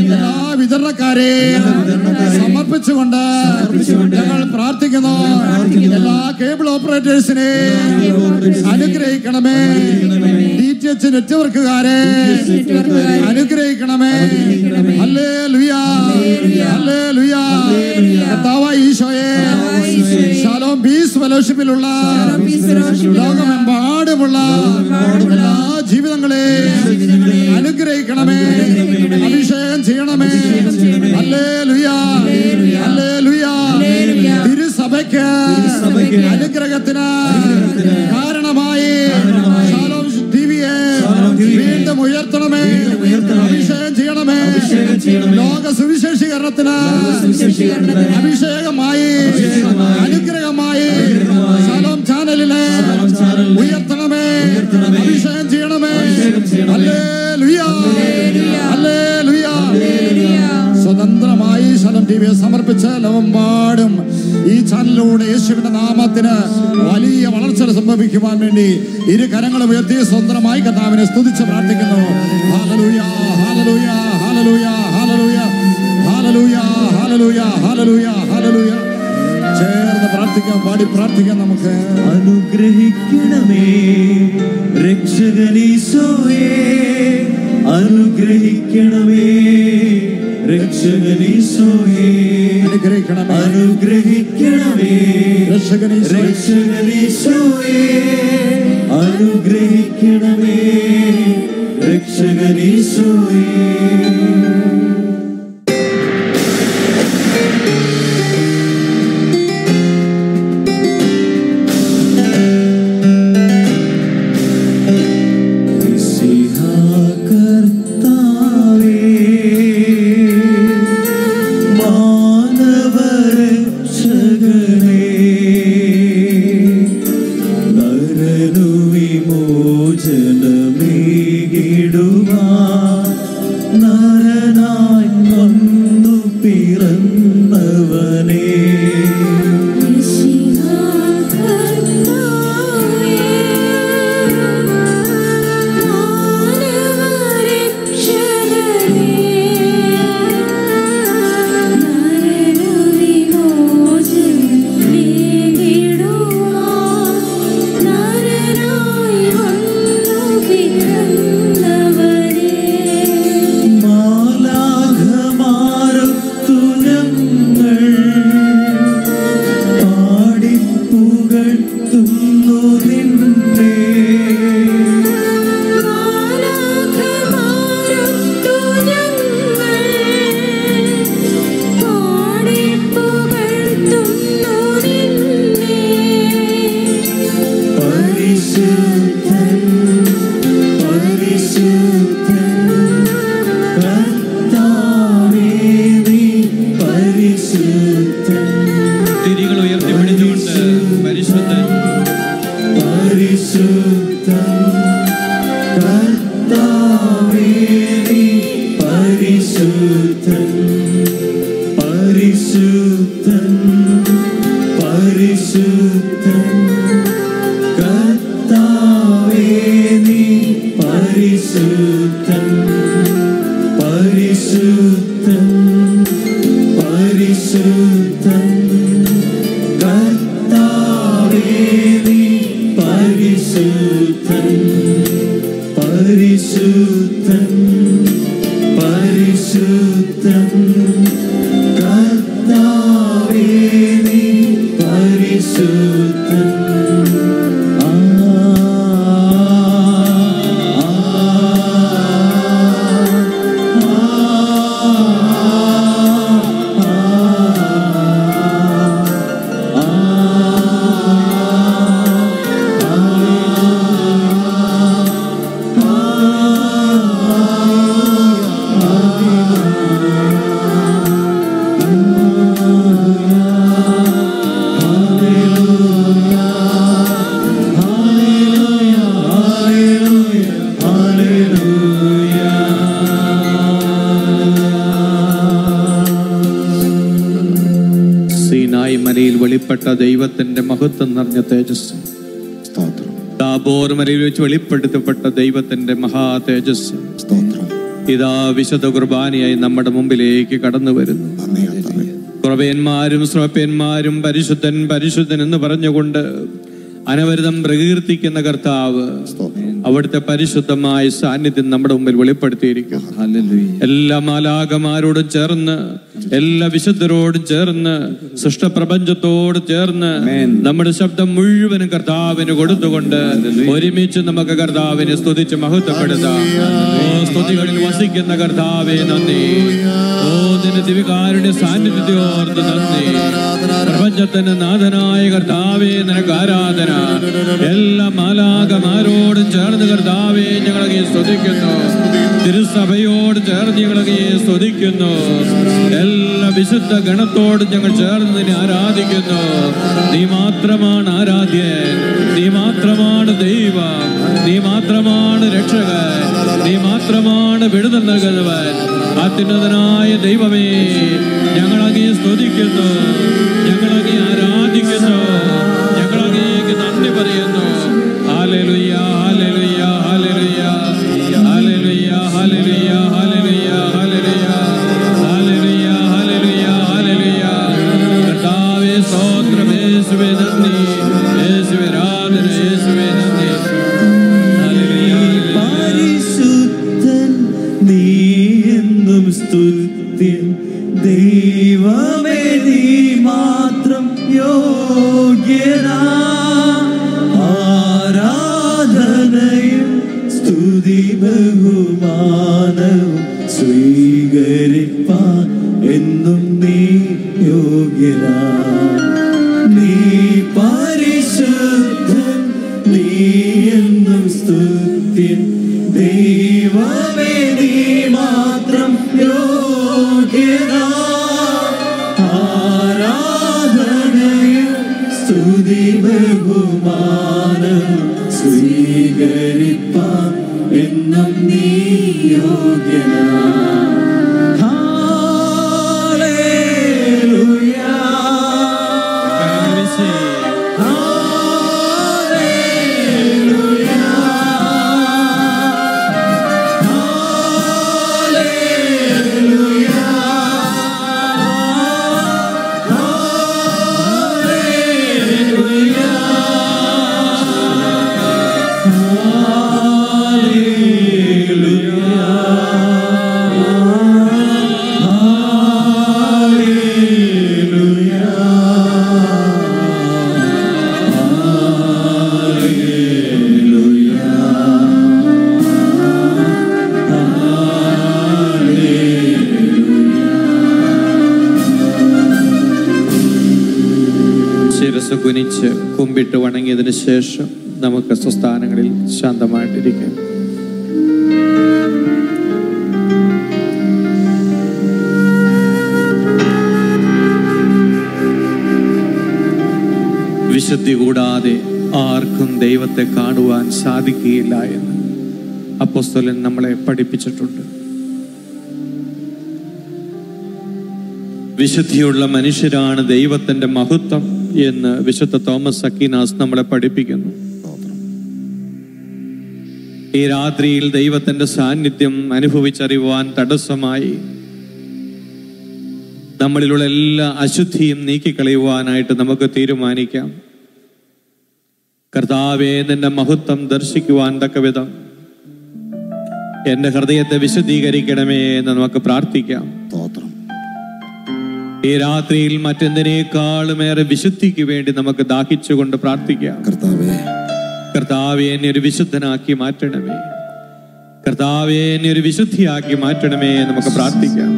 എല്ലാ വിതരണക്കാരെ സമർപ്പിച്ചുകൊണ്ട് ഞങ്ങൾ പ്രാർത്ഥിക്കുന്നു. എല്ലാ കേബിൾ ഓപ്പറേറ്റേഴ്സിനെ അനുഗ്രഹിക്കണമേ. DTH നെറ്റ്വർക്കുകാരെ അനുഗ്രഹിക്കണമേ. Hallelujah, hallelujah. കർത്താവായ ഈശോയെ, ശലോം പീസ് ഫെലോഷിപ്പിലുള്ള ലോകമെമ്പാടുമുള്ള എല്ലാ ജീവിതങ്ങളെ അനുഗ്രഹിക്കണമേ, അഭിഷേകം ചെയ്യണമേ. ഹല്ലേലൂയ, ഹല്ലേലൂയ. തിരുസഭയ്ക്ക് അനുഗ്രഹത്തിന് കാരണമായി ശലോം ടിവിയെ വീണ്ടും ഉയർത്തണമേ, അഭിഷേകം ചെയ്യണമേ. ലോക സുവിശേഷീകരണത്തിന് അഭിഷേകമായി, അനുഗ്രഹമായി ശലോം ചാനലിനെ ഉയർത്തണമേ, അഭിഷേകം ചെയ്യണമേ. ഹല്ലേലൂയ, ഹല്ലേലൂയ. സ്വതന്ത്രമായി ശലോം ടിവിയെ സമർപ്പിച്ച് ലോകമെമ്പാടും ഈ ചാനലിലൂടെ യേശുവിന്റെ നാമത്തിന് വലിയ വളർച്ച സംഭവിക്കുവാൻ വേണ്ടി ഇരു കരങ്ങളും ഉയർത്തി സ്വതന്ത്രമായി കർത്താവിനെ സ്തുതിച്ച് പ്രാർത്ഥിക്കുന്നു. ഹല്ലേലൂയ, ഹല്ലേലൂയ, ഹല്ലേലൂയ, ഹല്ലേലൂയ, ഹല്ലേലൂയ, ഹല്ലേലൂയ, ഹല്ലേലൂയ, ഹല്ലേലൂയ. ചേർന്ന് പ്രാർത്ഥിക്കാം, പാടി പ്രാർത്ഥിക്കാം. നമുക്ക് അനുഗ്രഹിക്കണമേ രക്ഷകനീശോയേ, അനുഗ്രഹിക്കണമേ രക്ഷകനീശോയേ, അനുഗ്രഹിക്കണമേ, അനുഗ്രഹിക്കണമേ രക്ഷകനീശോയേ, അനുഗ്രഹിക്കണമേ രക്ഷകനീശോയേ. വിമോചനമേകിടുവാൻ പരിശുദ്ധൻ കർത്താവേ നീ പരിശുദ്ധൻ പരിശുദ്ധൻ പരിശുദ്ധൻ കർത്താവേ നീ പരിശുദ്ധൻ പരിശുദ്ധൻ പരിശുദ്ധൻ കർത്താവേ നീ പരിശുദ്ധൻ വെളിപ്പെട്ട ദൈവത്തിന്റെ മഹത്വം നിറഞ്ഞ തേജസ്, സ്തോത്രം, താബോർ മലയിൽ വെച്ച് വെളിപ്പെടുത്തപ്പെട്ട ദൈവത്തിന്റെ മഹാ തേജസ്, സ്തോത്രം. ഇതാ വിശുദ്ധ കുർബാനയായി നമ്മുടെ മുമ്പിലേക്ക് കടന്നു വരുന്നു. കുറവന്മാരും ശ്രവ്യന്മാരും പരിശുദ്ധൻ പരിശുദ്ധൻ എന്ന് പറഞ്ഞുകൊണ്ട് അനവരതം പ്രകീർത്തിക്കുന്ന കർത്താവ് അവിടുത്തെ പരിശുദ്ധമായ സാന്നിധ്യം നമ്മുടെ മുമ്പിൽ വെളിപ്പെടുത്തിയിരിക്കുന്നു. എല്ലാ മാലാഖമാരോടും ചേർന്ന്, എല്ലാ വിശുദ്ധരോടും ചേർന്ന്, സൃഷ്ടപ്രപഞ്ചത്തോട് ചേർന്ന് നമ്മുടെ ശബ്ദം മുഴുവനും കർത്താവിന് കൊടുത്തുകൊണ്ട് ഒരുമിച്ച് നമുക്ക് കർത്താവിനെ സ്തുതിച്ച് മഹത്വപ്പെടുത്താം. ഓ സ്തുതികളിൽ വസിക്കുന്ന കർത്താവേ നന്ദി. ഓ നിന്റെ ദിവികാരുടെ സാന്നിധ്യത്തെ ഓർത്ത് നന്ദി. പ്രപഞ്ചത്തിന്റെ നാഥനായ കർത്താവേ നിനക്ക് ആരാധന. എല്ലാ മാലാഖമാരോടും ചേർന്ന് കർത്താവേ ഞങ്ങളെ സ്തുതിക്കുന്നു. തിരുസഭയോട് ചേർന്ന് ഞങ്ങളെ സ്തുതിക്കുന്നു. എല്ലാ വിശുദ്ധ ഗണത്തോടും ഞങ്ങൾ ചേർന്ന് നിന്നെ ആരാധിക്കുന്നു. നീ മാത്രമാണ് ആരാധ്യൻ, നീ മാത്രമാണ് ദൈവം, നീ മാത്രമാണ് രക്ഷകൻ, നീ മാത്രമാണ് വിടുതൽ നൽകുന്നവൻ. അത്യുന്നതനായ ദൈവമേ, ഞങ്ങളങ്ങേ സ്തുതിക്കുന്നു, ഞങ്ങളങ്ങേ ആരാധിക്കുന്നു, ഞങ്ങളങ്ങേക്ക് നന്ദി പറയുന്നു. ഹല്ലേലൂയ ഹല്ലേലൂയ ഹല്ലേലൂയ ഹല്ലേലൂയ ഹല്ലേലൂയ ഹല്ലേലൂയ ഹല്ലേലൂയ ഹല്ലേലൂയ ഹല്ലേലൂയ ഹല്ലേലൂയ. കർത്താവേ സ്തോത്രം, യേശുവേ നന്ദി, യേശുവേ ആരാധന, യേശുവേ നന്ദി. പരിശുദ്ധൻ നീ എന്നും സ്തുത്യൻ ദൈവമേ, നീ മാത്രം യോഗ്യനാ. ആരാധനയും സ്തുതി ബഹുമാനവും സ്വീകരിപ്പാൻ എന്നും നീ യോഗ്യനാ. നീ പരിശുദ്ധൻ, നീ എന്നും സ്തുത്യൻ ദൈവമേ, നീ മാത്രം യോഗ്യനാ. ആരാധനയും സ്തുതി ബഹുമാനവും സ്വീകരിപ്പാൻ എന്നും നീ യോഗ്യനാ. ഹല്ലേലൂയ ഹല്ലേലൂയ ഹല്ലേലൂയ ഹല്ലേലൂയ ശിരസ് കുനിച്ച് കുമ്പിട്ട് വണങ്ങിയതിനു ശേഷം നമുക്ക് സ്വസ്ഥാനങ്ങളിൽ ശാന്തമായിട്ടിരിക്കാം. വിശുദ്ധി കൂടാതെ ആർക്കും ദൈവത്തെ കാണുവാൻ സാധിക്കുകയില്ല എന്ന് അപ്പോസ്തലൻ നമ്മളെ പഠിപ്പിച്ചിട്ടുണ്ട്. വിശുദ്ധിയുള്ള മനുഷ്യരാണ് ദൈവത്തിന്റെ മഹത്വം എന്ന് വിശുദ്ധ തോമസ് അക്വീനാസ് നമ്മളെ പഠിപ്പിക്കുന്നു. ഈ രാത്രിയിൽ ദൈവത്തിന്റെ സാന്നിധ്യം അനുഭവിച്ചറിയുവാൻ തടസ്സമായി നമ്മളിലുള്ള എല്ലാ അശുദ്ധിയും നീക്കിക്കളയുവാനായിട്ട് നമുക്ക് തീരുമാനിക്കാം. കർത്താവേ, നിന്റെ മഹത്വം ദർശിക്കുവാൻ തക്കവിധം എന്റെ ഹൃദയത്തെ വിശുദ്ധീകരിക്കണമേ എന്ന് നമുക്ക് പ്രാർത്ഥിക്കാം. ഈ രാത്രിയിൽ മറ്റെന്തിനേക്കാളുമേറെ വിശുദ്ധിക്ക് വേണ്ടി നമുക്ക് ദാഹിച്ചുകൊണ്ട് പ്രാർത്ഥിക്കാം. കർത്താവേ, എന്നെ ഒരു വിശുദ്ധനാക്കി മാറ്റണമേ. കർത്താവേ, എന്നെ ഒരു വിശുദ്ധിയാക്കി മാറ്റണമേ നമുക്ക് പ്രാർത്ഥിക്കാം.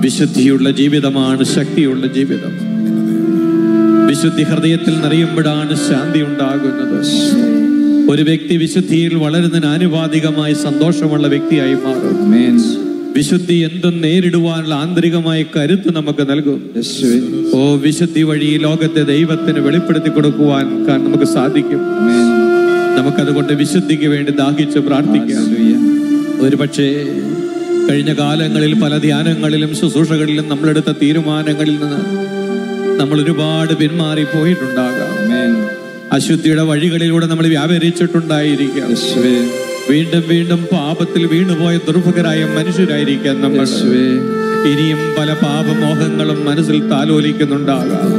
വിശുദ്ധിയുള്ള ജീവിതമാണ് ശക്തിയുള്ള ജീവിതം. വിശുദ്ധി ഹൃദയത്തിൽ നിറയുമ്പോഴാണ് ശാന്തി ഉണ്ടാകുന്നത്. ഒരു വ്യക്തി വിശുദ്ധിയിൽ വളരുന്നതിന് ആനുപാതികമായി സന്തോഷമുള്ള വ്യക്തിയായി മാറും. വിശുദ്ധി എന്തും നേരിടുവാനുള്ള ആന്തരികമായ കരുത്ത് നമുക്ക് നൽകും. ഓ, വിശുദ്ധി വഴി ലോകത്തെ ദൈവത്തിന് വെളിപ്പെടുത്തി കൊടുക്കുവാൻ നമുക്ക് സാധിക്കും. നമുക്കതുകൊണ്ട് വിശുദ്ധിക്ക് വേണ്ടി ദാഹിച്ച് പ്രാർത്ഥിക്കാം. ഒരുപക്ഷെ കഴിഞ്ഞ കാലങ്ങളിൽ പല ധ്യാനങ്ങളിലും ശുശ്രൂഷകളിലും നമ്മളെടുത്ത തീരുമാനങ്ങളിൽ നിന്ന് നമ്മൾ ഒരുപാട് പിന്മാറി പോയിട്ടുണ്ടാകാം. അശുദ്ധിയുടെ വഴികളിലൂടെ നമ്മൾ വ്യാപരിച്ചിട്ടുണ്ടായിരിക്കാം. വീണ്ടും വീണ്ടും പാപത്തിൽ വീണുപോയ ദുർഭകരായ മനുഷ്യരായിരിക്കാം നമ്മൾ. ഇനിയും പല പാപമോഹങ്ങളും മനസ്സിൽ താലോലിക്കുന്നുണ്ടാകാം.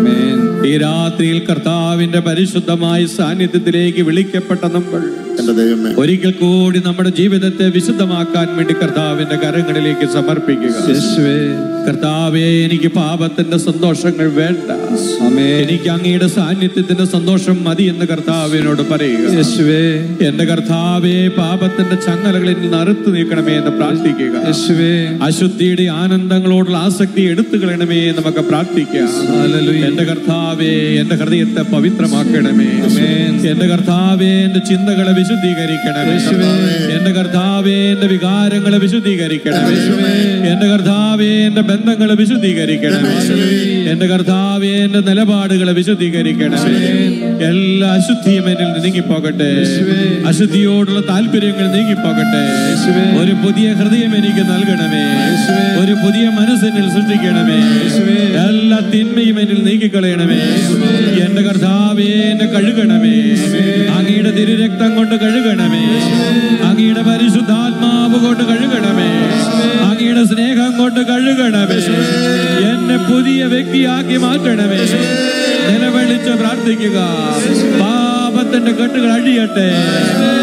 ഈ രാത്രിയിൽ കർത്താവിന്റെ പരിശുദ്ധമായ സാന്നിധ്യത്തിലേക്ക് വിളിക്കപ്പെട്ട നമ്മൾ ഒരിക്കൽ കൂടി നമ്മുടെ ജീവിതത്തെ വിശുദ്ധമാക്കാൻ വേണ്ടി കർത്താവിന്റെ കരങ്ങളിലേക്ക് സമർപ്പിക്കുക. കർത്താവേ, എനിക്ക് പാപത്തിന്റെ സന്തോഷങ്ങൾ വേണ്ട, എനിക്ക് അങ്ങയുടെ സാന്നിധ്യത്തിന്റെ സന്തോഷം മതി എന്ന് കർത്താവിനോട് പറയുക. എന്റെ കർത്താവേ, പാപത്തിന്റെ ചങ്ങലകളിൽ നിന്ന് അറുത്തു നീക്കണമേ എന്ന് പ്രാർത്ഥിക്കുക. അശുദ്ധിയുടെ ആനന്ദങ്ങളോടുള്ള ആസക്തി എടുത്തു കളയണമേ എന്ന് നമുക്ക് പ്രാർത്ഥിക്കാം. എന്റെ കർത്താവേ, എന്റെ ഹൃദയത്തെ പവിത്രമാക്കണമേ. എന്റെ കർത്താവേ, എന്റെ ചിന്തകളെ വിശുദ്ധീകരിക്കണമേ. എന്റെ കർത്താവേ, എന്റെ വികാരങ്ങളെ വിശുദ്ധീകരിക്കണമേ. എന്റെ കർത്താവേ, എന്റെ ബന്ധങ്ങളെ വിശുദ്ധീകരിക്കണമേ. എന്റെ കർത്താവേ, എന്റെ നിലപാടുകളെ വിശുദ്ധീകരിക്കണമേ. എല്ലാ അശുദ്ധിയും എന്നിൽ നീങ്ങിപ്പോകട്ടെ. അശുദ്ധിയോടുള്ള താല്പര്യങ്ങൾ നീങ്ങിപ്പോകട്ടെ. ഒരു പുതിയ ഹൃദയം എനിക്ക് നൽകണമേ. ഒരു പുതിയ മനസ്സിനിൽ സൃഷ്ടിക്കണമേ. എല്ലാ തിന്മയും എന്നിൽ നീക്കിക്കളയണമേ. എന്റെ കർത്താവേ, എന്നെ കഴുകണമേ. അങ്ങയുടെ തിരുരക്തം കൊണ്ട് കഴുകണമേ. അങ്ങയുടെ പരിശുദ്ധാത്മാവ് കൊണ്ട് കഴുകണമേ. അങ്ങയുടെ സ്നേഹം കൊണ്ട് കഴുകണമേ. എന്നെ പുതിയ വ്യക്തിയാക്കി മാറ്റണമേ. നിലവിളിച്ച് പ്രാർത്ഥിക്കുക. പാപത്തിന്റെ കെട്ടുകൾ അഴിയട്ടെ.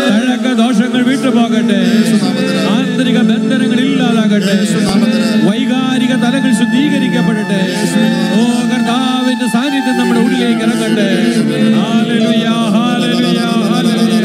തഴക്ക ദോഷങ്ങൾ വിട്ടുപോകട്ടെ. ആന്തരിക ബന്ധനങ്ങൾ ഇല്ലാതാകട്ടെ. വൈകാരിക തലങ്ങൾ ശുദ്ധീകരിക്കപ്പെടട്ടെ. ഓ, കർത്താവിന്റെ സാന്നിധ്യം നമ്മുടെ ഉള്ളിലേക്ക് ഇറങ്ങട്ടെ. ഹല്ലേലൂയ, ഹല്ലേലൂയ, ഹല്ലേലൂയ.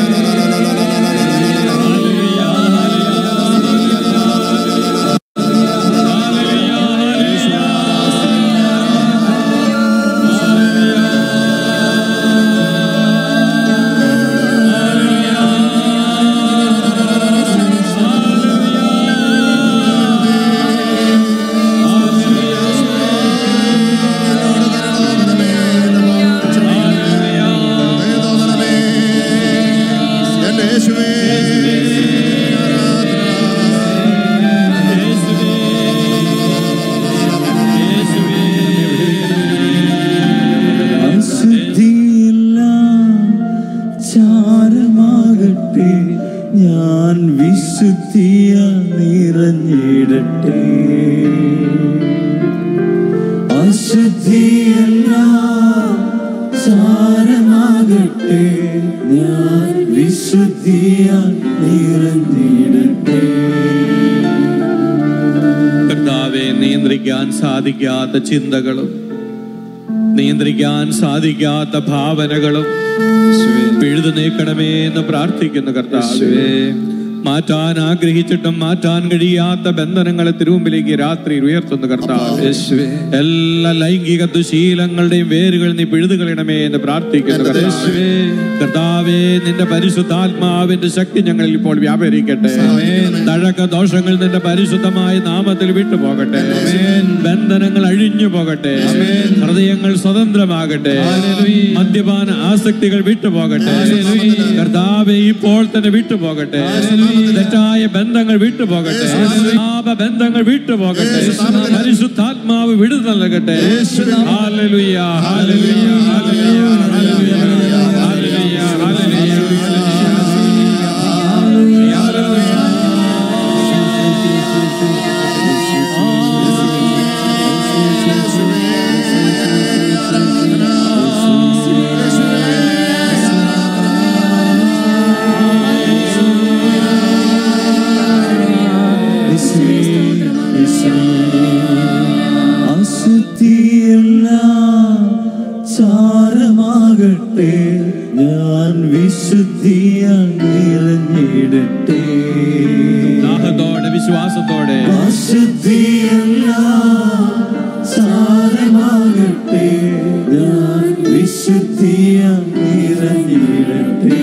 ഞാൻ വിശുദ്ധിയ നിറഞ്ഞിടട്ടെ. അശുദ്ധിയെല്ലാം സാരമാകട്ടെ. ഞാൻ വിശുദ്ധിയ നിറഞ്ഞിടട്ടെ. കർത്താവെ, നിയന്ത്രിക്കാൻ സാധിക്കാത്ത ചിന്തകളും നിയന്ത്രിക്കാൻ സാധിക്കാത്ത ഭാവനകളും പിഴുതു നീക്കണമേ എന്ന് പ്രാർത്ഥിക്കുന്നു. കർത്താവേ, മാറ്റാൻ ആഗ്രഹിച്ചിട്ടും മാറ്റാൻ കഴിയാത്ത ബന്ധനങ്ങളെ തിരുമുമ്പിലേക്ക് രാത്രിയിൽ ഉയർത്തുന്നു. കർത്താവേ, എല്ലാ ലൈംഗിക ദുശീലങ്ങളുടെയും വേരുകൾ നീ പിഴുതു കളയണമേ എന്ന് പ്രാർത്ഥിക്കുന്നു. കർത്താവേ, നിന്റെ പരിശുദ്ധാത്മാവിന്റെ ശക്തി ഞങ്ങളിൽ ഇപ്പോൾ വ്യാപരിക്കട്ടെ. തഴക്ക ദോഷങ്ങൾ നിന്റെ പരിശുദ്ധമായ നാമത്തിൽ വിട്ടുപോകട്ടെ. ബന്ധനങ്ങൾ അഴിഞ്ഞു പോകട്ടെ. ഹൃദയങ്ങൾ സ്വതന്ത്രമാകട്ടെ. മദ്യപാന ആസക്തികൾ വിട്ടുപോകട്ടെ. കർത്താവേ, ഇപ്പോൾ തന്നെ വിട്ടുപോകട്ടെ. തെറ്റായ ബന്ധങ്ങൾ വിട്ടുപോകട്ടെ. ബന്ധങ്ങൾ വിട്ടുപോകട്ടെ. പരിശുദ്ധാത്മാവ് വിടുതൽ നൽകട്ടെ. ഹല്ലേലൂയ, ഹല്ലേലൂയ, ഹല്ലേലൂയ, ഹല്ലേലൂയ, ഹല്ലേലൂയ, ഹല്ലേലൂയ. ചാരമാകട്ടെ, ഞാൻ വിശുദ്ധിയാൽ നിറഞ്ഞിടട്ടെ. ദാഹത്തോടെ വിശ്വാസത്തോടെ അശുദ്ധിയെല്ലാം ചാരമാകട്ടെ, ഞാൻ വിശുദ്ധിയാൽ നിറഞ്ഞിടട്ടെ.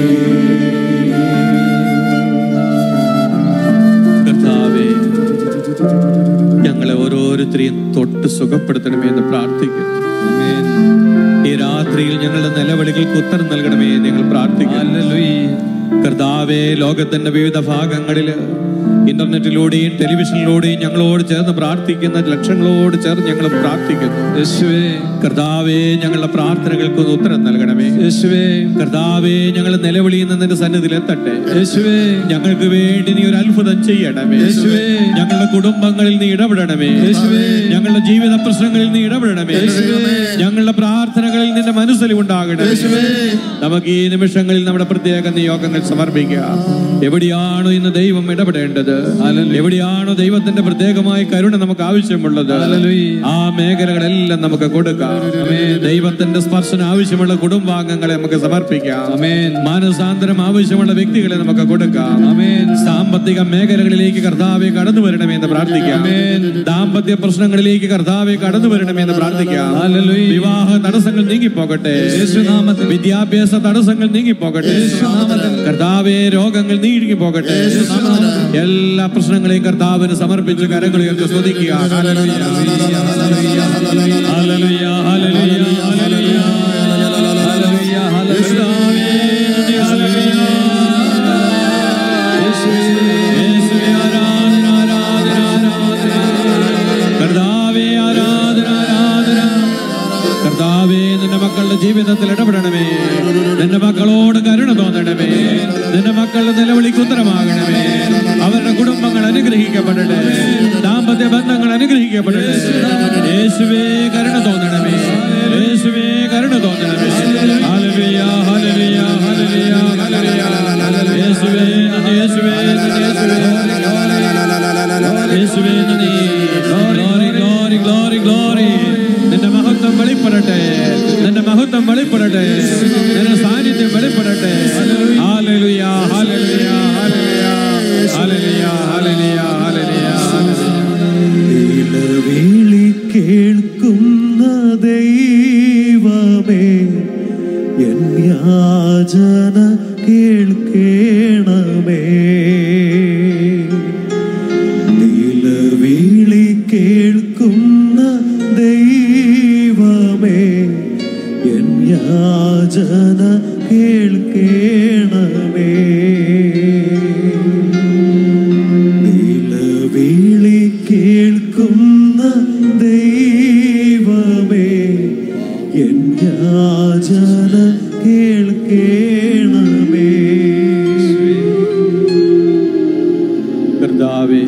കർത്താവേ, ഞങ്ങളെ ഓരോരുത്തരെയും തൊട്ട് സുഖപ്പെടുത്തണമേ എന്ന് പ്രാർത്ഥിക്കുന്നു. ഈ രാത്രിയിൽ ഞങ്ങളുടെ നിലവിളികൾക്ക് ഉത്തരം നൽകണമേ എന്ന് ഞങ്ങൾ പ്രാർത്ഥിക്കുന്നു. കർത്താവേ, ലോകത്തിന്റെ വിവിധ ഭാഗങ്ങളിൽ ഇന്റർനെറ്റിലൂടെയും ടെലിവിഷനിലൂടെയും ഞങ്ങളോട് ചേർന്ന് പ്രാർത്ഥിക്കുന്ന ലക്ഷങ്ങളോട് ചേർന്ന് ഞങ്ങൾ പ്രാർത്ഥിക്കുന്നു. യേശുവേ, കർത്താവേ, ഞങ്ങളുടെ പ്രാർത്ഥനകൾക്ക് ഉത്തരം നൽകണമേ. യേശുവേ, കർത്താവേ, ഞങ്ങൾ നിലവിളിയിൽ നിന്റെ സന്നിധിയിൽ എത്തട്ടെ. യേശുവേ, ഞങ്ങൾക്ക് വേണ്ടി നീ ഒരു അത്ഭുതം ചെയ്യണമേ. യേശുവേ, ഞങ്ങളുടെ കുടുംബങ്ങളിൽ നീ ഇടപെടണമേ. യേശുവേ, ഞങ്ങളുടെ ജീവിത പ്രശ്നങ്ങളിൽ നീ ഇടപെടണമേ. ഞങ്ങളുടെ പ്രാർത്ഥനകളിൽ നിന്റെ മനസ്സിലുണ്ടാകണമേ. നമുക്ക് ഈ നിമിഷങ്ങളിൽ നമ്മുടെ പ്രത്യേക നിയോഗങ്ങൾ സമർപ്പിക്കുക. എവിടെയാണോ ഇന്ന് ദൈവം ഇടപെടേണ്ടത്, എവിടെയാണോ ദൈവത്തിന്റെ പ്രത്യേകമായ കരുണ നമുക്ക് ആവശ്യമുള്ളത്, ആ മേഖലകളെല്ലാം നമുക്ക് കൊടുക്കാം. ദൈവത്തിന്റെ സ്പർശനം ആവശ്യമുള്ള കുടുംബാംഗങ്ങളെ നമുക്ക് സമർപ്പിക്കാം. മാനസാന്തരം ആവശ്യമുള്ള വ്യക്തികളെ നമുക്ക് കൊടുക്കാം. സാമ്പത്തിക മേഖലകളിലേക്ക് കർത്താവെ കടന്നു വരണമെന്ന് പ്രാർത്ഥിക്കാം. ദാമ്പത്യ പ്രശ്നങ്ങളിലേക്ക് കർത്താവെ കടന്നു വരണമെന്ന് പ്രാർത്ഥിക്കാം. വിവാഹ തടസ്സങ്ങൾ നീങ്ങിപ്പോകട്ടെ. വിദ്യാഭ്യാസ തടസ്സങ്ങൾ നീങ്ങിപ്പോകട്ടെ. കർത്താവെ, രോഗങ്ങൾ നീങ്ങിപ്പോകട്ടെ. എല്ലാ പ്രശ്നങ്ങളെയും കർത്താവിന് സമർപ്പിച്ച് കരങ്ങൾ ഉയർത്തി സ്തുതിക്കുക. ഹല്ലേലൂയ, ഹല്ലേലൂയ, ഹല്ലേലൂയ, ഹല്ലേലൂയ, ഹല്ലേലൂയ, ഹല്ലേലൂയ, ഹല്ലേലൂയ. യേശുവേ, ആരാധന, ആരാധന, ആരാധന. കർത്താവേ, ആരാധന, ആരാധന. കർത്താവേ, നിന്റെ മക്കളുടെ ജീവിതത്തിൽ ഇടപെടണമേ. നിന്റെ മക്കളോട് കരുണ തോന്നണമേ. നിന്റെ മക്കളുടെ നിലവിളിക്ക് ഉത്തരമാകണമേ. അവരുടെ കുടുംബങ്ങൾ അനുഗ്രഹിക്കപ്പെടട്ടെ. ദാമ്പത്യ ബന്ധങ്ങൾ അനുഗ്രഹിക്കപ്പെടട്ടെ. യേശുവേ, കരുണ തോന്നണമേ. യേശുവേ, കരുണ തോന്നണമേ. ഹല്ലേലൂയ, ഹല്ലേലൂയ, ഹല്ലേലൂയ, ഹല്ലേലൂയ. യേശുവേ, നന്ദി, യേശുവേ, നന്ദി, യേശുവേ, യേശുവേ, നന്ദി. Glory, glory, glory, glory. നിന്റെ മഹത്വം വെളിപ്പെടട്ടെ. നിന്റെ മഹത്വം വെളിപ്പെടട്ടെ. നിന്റെ സാന്നിധ്യം വെളിപ്പെടട്ടെ. ഹല്ലേലൂയ, ഹല്ലേലൂയ, ഹല്ലേലൂയ, ഹല്ലേലൂയ, ഹല്ലേലൂയ, ഹല്ലേലൂയ. നിലവിളി കേൾക്കുന്ന ദൈവമേ, എൻ യാചന കേൾക്കേണമേ. നിലവിളി കേൾക്കുന്ന ദൈവമേ, എൻ യാചന കേൾക്കേണമേ. നിലവിളി കേൾക്കുന്ന ദൈവമേ, എൻ യാചന കേൾക്കേണമേ. കർത്താവേ,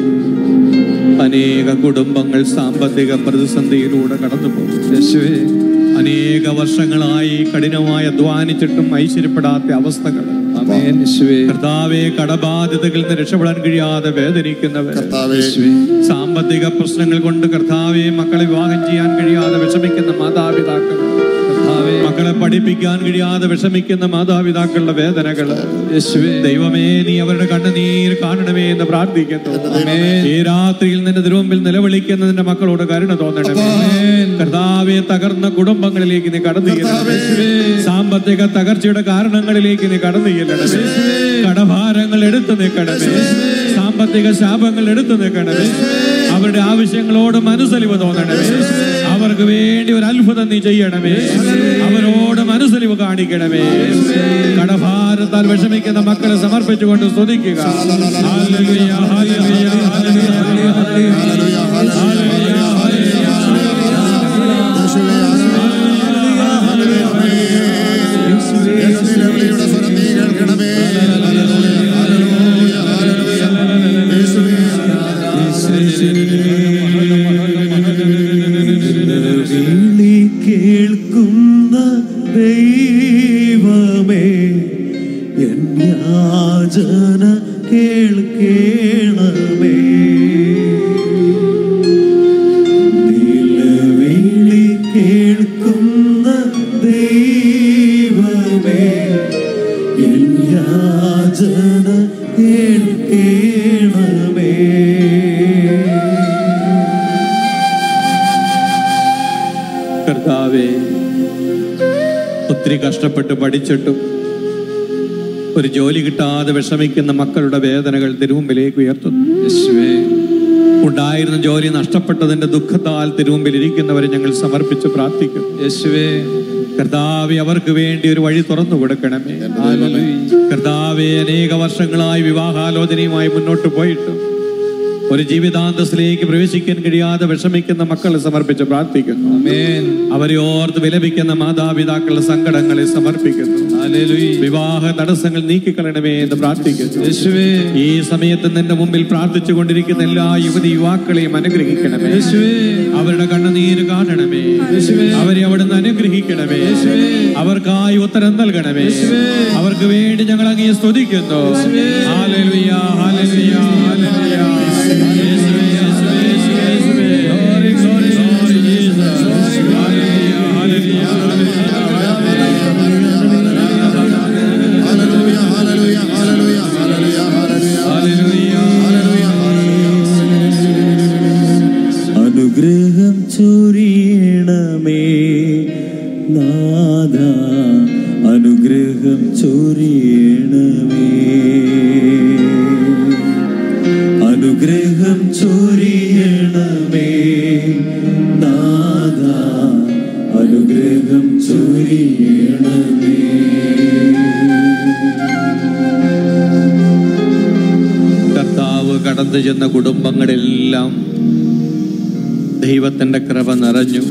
അനേക കുടുംബങ്ങൾ സാമ്പത്തിക പ്രതിസന്ധിയിലൂടെ കടന്നു പോകും. യേശുവേ, അനേക വർഷങ്ങളായി കഠിനമായി അധ്വാനിച്ചിട്ടും ഐശ്വര്യപ്പെടാത്ത അവസ്ഥകൾ. കർത്താവെ, കടബാധ്യതകളിൽ നിന്ന് രക്ഷപ്പെടാൻ കഴിയാതെ വേദനിക്കുന്നവർ, സാമ്പത്തിക പ്രശ്നങ്ങൾ കൊണ്ട് കർത്താവെ മക്കളെ വിവാഹം ചെയ്യാൻ കഴിയാതെ വിഷമിക്കുന്ന മാതാപിതാക്കൾ, മക്കളെ പഠിപ്പിക്കാൻ കഴിയാതെ വിഷമിക്കുന്ന മാതാപിതാക്കളുടെ വേദനകള്, ദൈവമേ, നീ അവരുടെ കണ്ണുനീർ കാണണമേ എന്ന് പ്രാർത്ഥിക്കുന്നു. ഈ രാത്രിയിൽ നിന്റെ തിരുമുമ്പിൽ നിലവിളിക്കുന്ന നിന്റെ മക്കളോട് കരുണ തോന്നണമേ. കർത്താവെ, തകർന്ന കുടുംബങ്ങളിലേക്ക് നീ കടന്നു ചെല്ലണമേ. സാമ്പത്തിക തകർച്ചയുടെ കാരണങ്ങളിലേക്ക് നീ കടന്നു ചെല്ലണമേ. കടഭാരങ്ങൾ എടുത്തു നിൽക്കണമേ. സാമ്പത്തിക ശാപങ്ങൾ എടുത്തു നിൽക്കണമേ. അവരുടെ ആവശ്യങ്ങളോട് മനസ്സലിവ് തോന്നണമേ. അവർ അവർക്ക് വേണ്ടി ഒരു അത്ഭുതം നീ ചെയ്യണമേ. അവരോട് മനസ്സലിവ് കാണിക്കണമേ. കടഭാരത്താൽ വിഷമിക്കുന്ന മക്കളെ സമർപ്പിച്ചുകൊണ്ട് സ്തുതിക്കുക. ഹല്ലേലൂയ, ഹല്ലേലൂയ, ഹല്ലേലൂയ, ഹല്ലേലൂയ, ഹല്ലേലൂയ. കേൾക്കുന്ന ദൈവമേ, എൻ യാചന കേൾക്കണമേ. നിലവിളി കേൾക്കുന്ന ദൈവമേ, എൻ യാചന കേൾക്കണമേ. കർത്താവേ, ഒത്തിരി കഷ്ടപ്പെട്ട് പഠിച്ചിട്ടും ഒരു ജോലി കിട്ടാതെ വിഷമിക്കുന്ന മക്കളുടെ വേദനകൾ തിരുമുമ്പിലേക്ക് ഉയർത്തുന്നു. ഉണ്ടായിരുന്ന ജോലി നഷ്ടപ്പെട്ടതിന്റെ ദുഃഖത്താൽ തിരുമുമ്പിൽ ഇരിക്കുന്നവരെ ഞങ്ങൾ സമർപ്പിച്ച് പ്രാർത്ഥിക്കുന്നു. യേശുവേ, കർത്താവേ, അവർക്ക് വേണ്ടി ഒരു വഴി തുറന്നു കൊടുക്കണമേ. കർത്താവേ, അനേക വർഷങ്ങളായി വിവാഹാലോചനയുമായി മുന്നോട്ട് പോയിട്ടും ഒരു ജീവിതാന്തസ്സിലേക്ക് പ്രവേശിക്കാൻ കഴിയാതെ വിഷമിക്കുന്ന മക്കളെ സമർപ്പിച്ച് പ്രാർത്ഥിക്കുന്നു. അവരെ ഓർത്ത് വിലപിക്കുന്ന മാതാപിതാക്കളുടെ സങ്കടങ്ങളെ സമർപ്പിക്കുന്നു. വിവാഹ തടസ്സങ്ങൾ നീക്കിക്കളയണമേ എന്ന് പ്രാർത്ഥിക്കുന്നു. ഈ സമയത്ത് നിന്റെ മുമ്പിൽ പ്രാർത്ഥിച്ചു കൊണ്ടിരിക്കുന്ന എല്ലാ യുവതി യുവാക്കളെയും അനുഗ്രഹിക്കണമേ. അവരുടെ കണ്ണുനീര് കാണണമേ. അവരെ അവിടുന്ന് അനുഗ്രഹിക്കണമേ. അവർക്കായി ഉത്തരം നൽകണമേ. അവർക്ക് വേണ്ടി ഞങ്ങൾ അങ്ങയെ സ്തുതിക്കുന്നു. ഹല്ലേലൂയ, ഹല്ലേലൂയ, ഹല്ലേലൂയ. അനുഗ്രഹം ചൊരിയണമേ നാഥ, അനുഗ്രഹം ചൊരിയണമേ. അനുഗ്രഹം ചൊരിയണമേ നാഥ, അനുഗ്രഹം ചൊരിയണമേ. കർത്താവ് കടന്നു ചെന്ന കുടുംബങ്ങളെല്ലാം ദൈവത്തിന്റെ കൃപ നിറഞ്ഞു.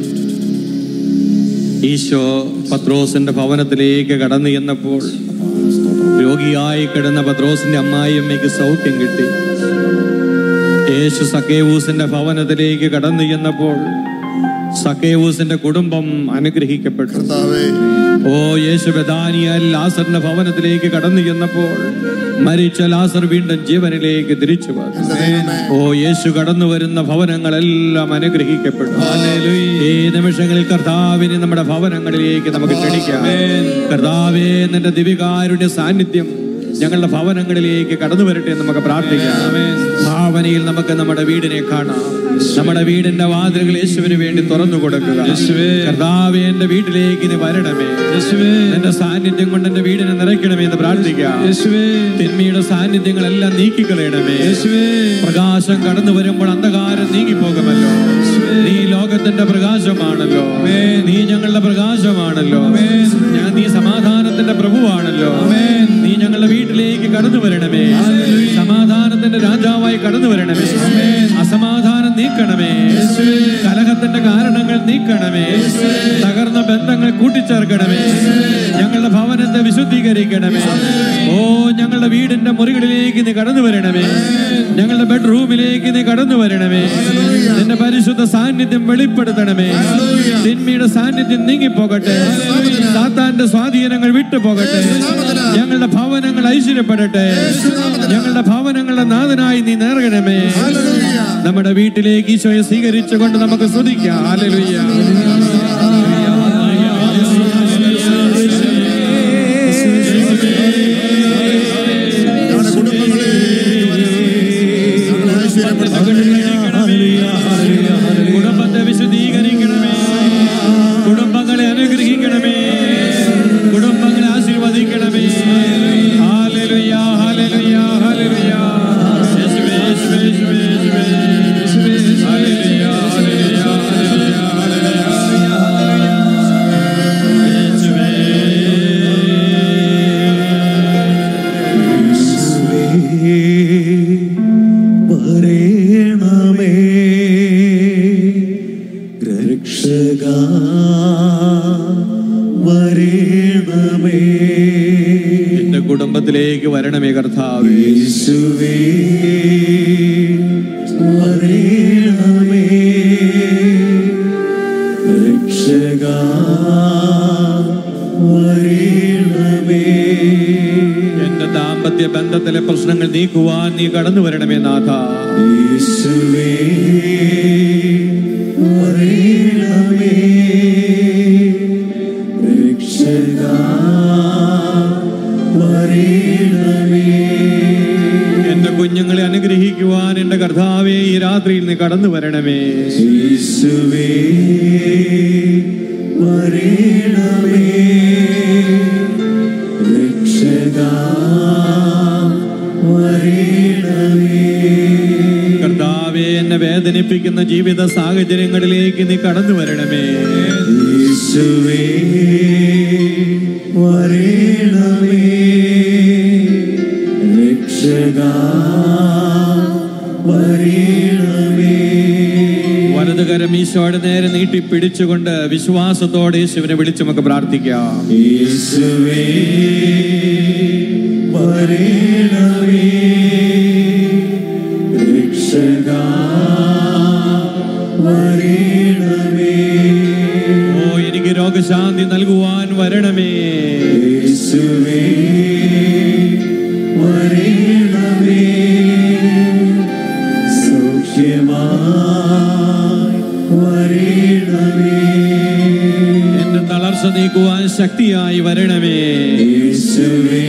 ഈശോ പത്രോസിന്റെ ഭവനത്തിലേക്ക് കടന്നു ചെന്നപ്പോൾ രോഗിയായി കിടന്ന പത്രോസിന്റെ അമ്മായിയമ്മയ്ക്ക് സൗഖ്യം കിട്ടി. യേശു സക്കേവൂസിന്റെ ഭവനത്തിലേക്ക് കടന്നു ചെന്നപ്പോൾ സക്കേവൂസിന്റെ കുടുംബം അനുഗ്രഹിക്കപ്പെട്ടു. ഓ യേശു ബെഥാനിയയിൽ ലാസറിന്റെ ഭവനത്തിലേക്ക് കടന്നു ചെന്നപ്പോൾ മരിച്ച ലാസർ വീണ്ടും ജീവനിലേക്ക് തിരിച്ചു വന്നു. ഓ യേശു കടന്നു വരുന്ന ഭവനങ്ങളെല്ലാം അനുഗ്രഹിക്കപ്പെട്ടു. ഈ നിമിഷങ്ങളിൽ കർത്താവിനെ നമ്മുടെ ഭവനങ്ങളിലേക്ക് നമുക്ക് ക്ഷണിക്കാം. കർത്താവേ, നിന്റെ ദിവികാരുടെ സാന്നിധ്യം ഞങ്ങളുടെ ഭവനങ്ങളിലേക്ക് കടന്നു വരട്ടെ എന്ന് നമുക്ക് പ്രാർത്ഥിക്കാം. ഭാവനയിൽ നമുക്ക് നമ്മുടെ വീടിനെ കാണാം. നമ്മുടെ വീടിന്റെ വാതിലുകൾ യേശുവിന് വേണ്ടി തുറന്നു കൊടുക്കുക. കർത്താവേ, എന്റെ വീട്ടിലേക്ക് ഇനി വരണമേ. എന്റെ സാന്നിധ്യം കൊണ്ട് എന്റെ വീടിനെ നിറയ്ക്കണമേ എന്ന് പ്രാർത്ഥിക്കാം. തിന്മയുടെ സാന്നിധ്യങ്ങളെല്ലാം നീക്കിക്കളയണമേ. പ്രകാശം കടന്നു വരുമ്പോൾ അന്ധകാരം നീങ്ങിപ്പോകുമല്ലോ. നീ ലോകത്തിന്റെ പ്രകാശമാണല്ലോ. നീ ഞങ്ങളുടെ പ്രകാശമാണല്ലോ. നീ സമാധാനത്തിന്റെ പ്രഭുവാണല്ലോ. നീ ഞങ്ങളുടെ വീട്ടിലേക്ക് കടന്നു വരണമേ. സമാധാനത്തിന്റെ രാജാവായി കടന്നു വരണമേ. അസമാധാനം നീക്കണമേ. കലഹത്തിന്റെ കാരണങ്ങൾ നീക്കണമേ. തകർന്ന ബന്ധങ്ങൾ കൂട്ടിച്ചേർക്കണമേ. ഞങ്ങളുടെ ഭവനത്തെ വിശുദ്ധീകരിക്കണമേ. ഓ, ഞങ്ങളുടെ വീടിന്റെ മുറികളിലേക്ക് നീ കടന്നു വരണമേ. ഞങ്ങളുടെ ബെഡ്റൂമിലേക്ക് നീ കടന്നു വരണമേ. നിന്റെ പരിശുദ്ധ സാന്നിധ്യം വെളിപ്പെടുത്തണമേ. തിന്മയുടെ സാന്നിധ്യം നീങ്ങിപ്പോകട്ടെ. സാത്താന്റെ സ്വാധീനങ്ങൾ വിട്ടുപോകട്ടെ. ഞങ്ങളുടെ ഭവനങ്ങൾ ഐശ്വര്യപ്പെടട്ടെ. ഞങ്ങളുടെ ഭവനങ്ങളുടെ നാഥനായി നീ നേർകണമേ. നമ്മുടെ വീട്ടിലേക്ക് ഈശോയെ സ്വീകരിച്ചുകൊണ്ട് നമുക്ക് സ്തുതിക്കാം. ഹല്ലേലൂയ. കുടുംബത്തെ വിശുദ്ധീകരിക്കണമേ. കുടുംബങ്ങളെ അനുഗ്രഹിക്കണമേ. കുടുംബങ്ങളെ ആശീർവദിക്കണമേ. ഹല്ലേലൂയ, ഹല്ലേലൂയ, ഹല്ലേലൂയ. യേശുവേ, യേശുവേ, യേശുവേ, യേശുവേ. ഹല്ലേലൂയ, ഹല്ലേലൂയ, ഹല്ലേലൂയ, ഹല്ലേലൂയ. വരണമേ. എന്റെ കുടുംബത്തിലേക്ക് വരണമേ കർത്താവേ. യേശുവേ വരണമേ. രക്ഷകാ വരണമേ. എന്റെ ദാമ്പത്യ ബന്ധത്തിലെ പ്രശ്നങ്ങൾ നീക്കുവാൻ നീ കടന്നു വരണമേ നാഥ. യേശുവേ വരണമേ. രക്ഷകാ വരണമേ. എന്റെ കുഞ്ഞുങ്ങളെ അനുഗ്രഹിക്കുവാൻ എന്റെ കർത്താവേ ഈ രാത്രിയിൽ നീ കടന്നു വരണമേ. യേശുവേ വരണമേ. രക്ഷകാ വരണമേ. കർത്താവേ എന്നെ വേദനിപ്പിക്കുന്ന ജീവിത സാഹചര്യങ്ങളിലേക്ക് നീ കടന്നു വരണമേ. യേശുവേ വരണമേ. രക്ഷകാ വരണമേ. വലതുകരം ഈശോയുടെ നേരെ നീട്ടി പിടിച്ചുകൊണ്ട് വിശ്വാസത്തോടെ യേശുവിനെ വിളിച്ച് നമുക്ക് പ്രാർത്ഥിക്കാം. യേശുവേ വരണമേ. രക്ഷകാ വരണമേ. ഓ എനിക്ക് രോഗശാന്തി നൽകുവാൻ വരണമേ. യേശുവേ വരണമേ. സൗഖ്യമായി വരണമേ. എന്റെ തളർച്ച നീക്കുവാൻ ശക്തിയായി വരണമേ. യേശുവേ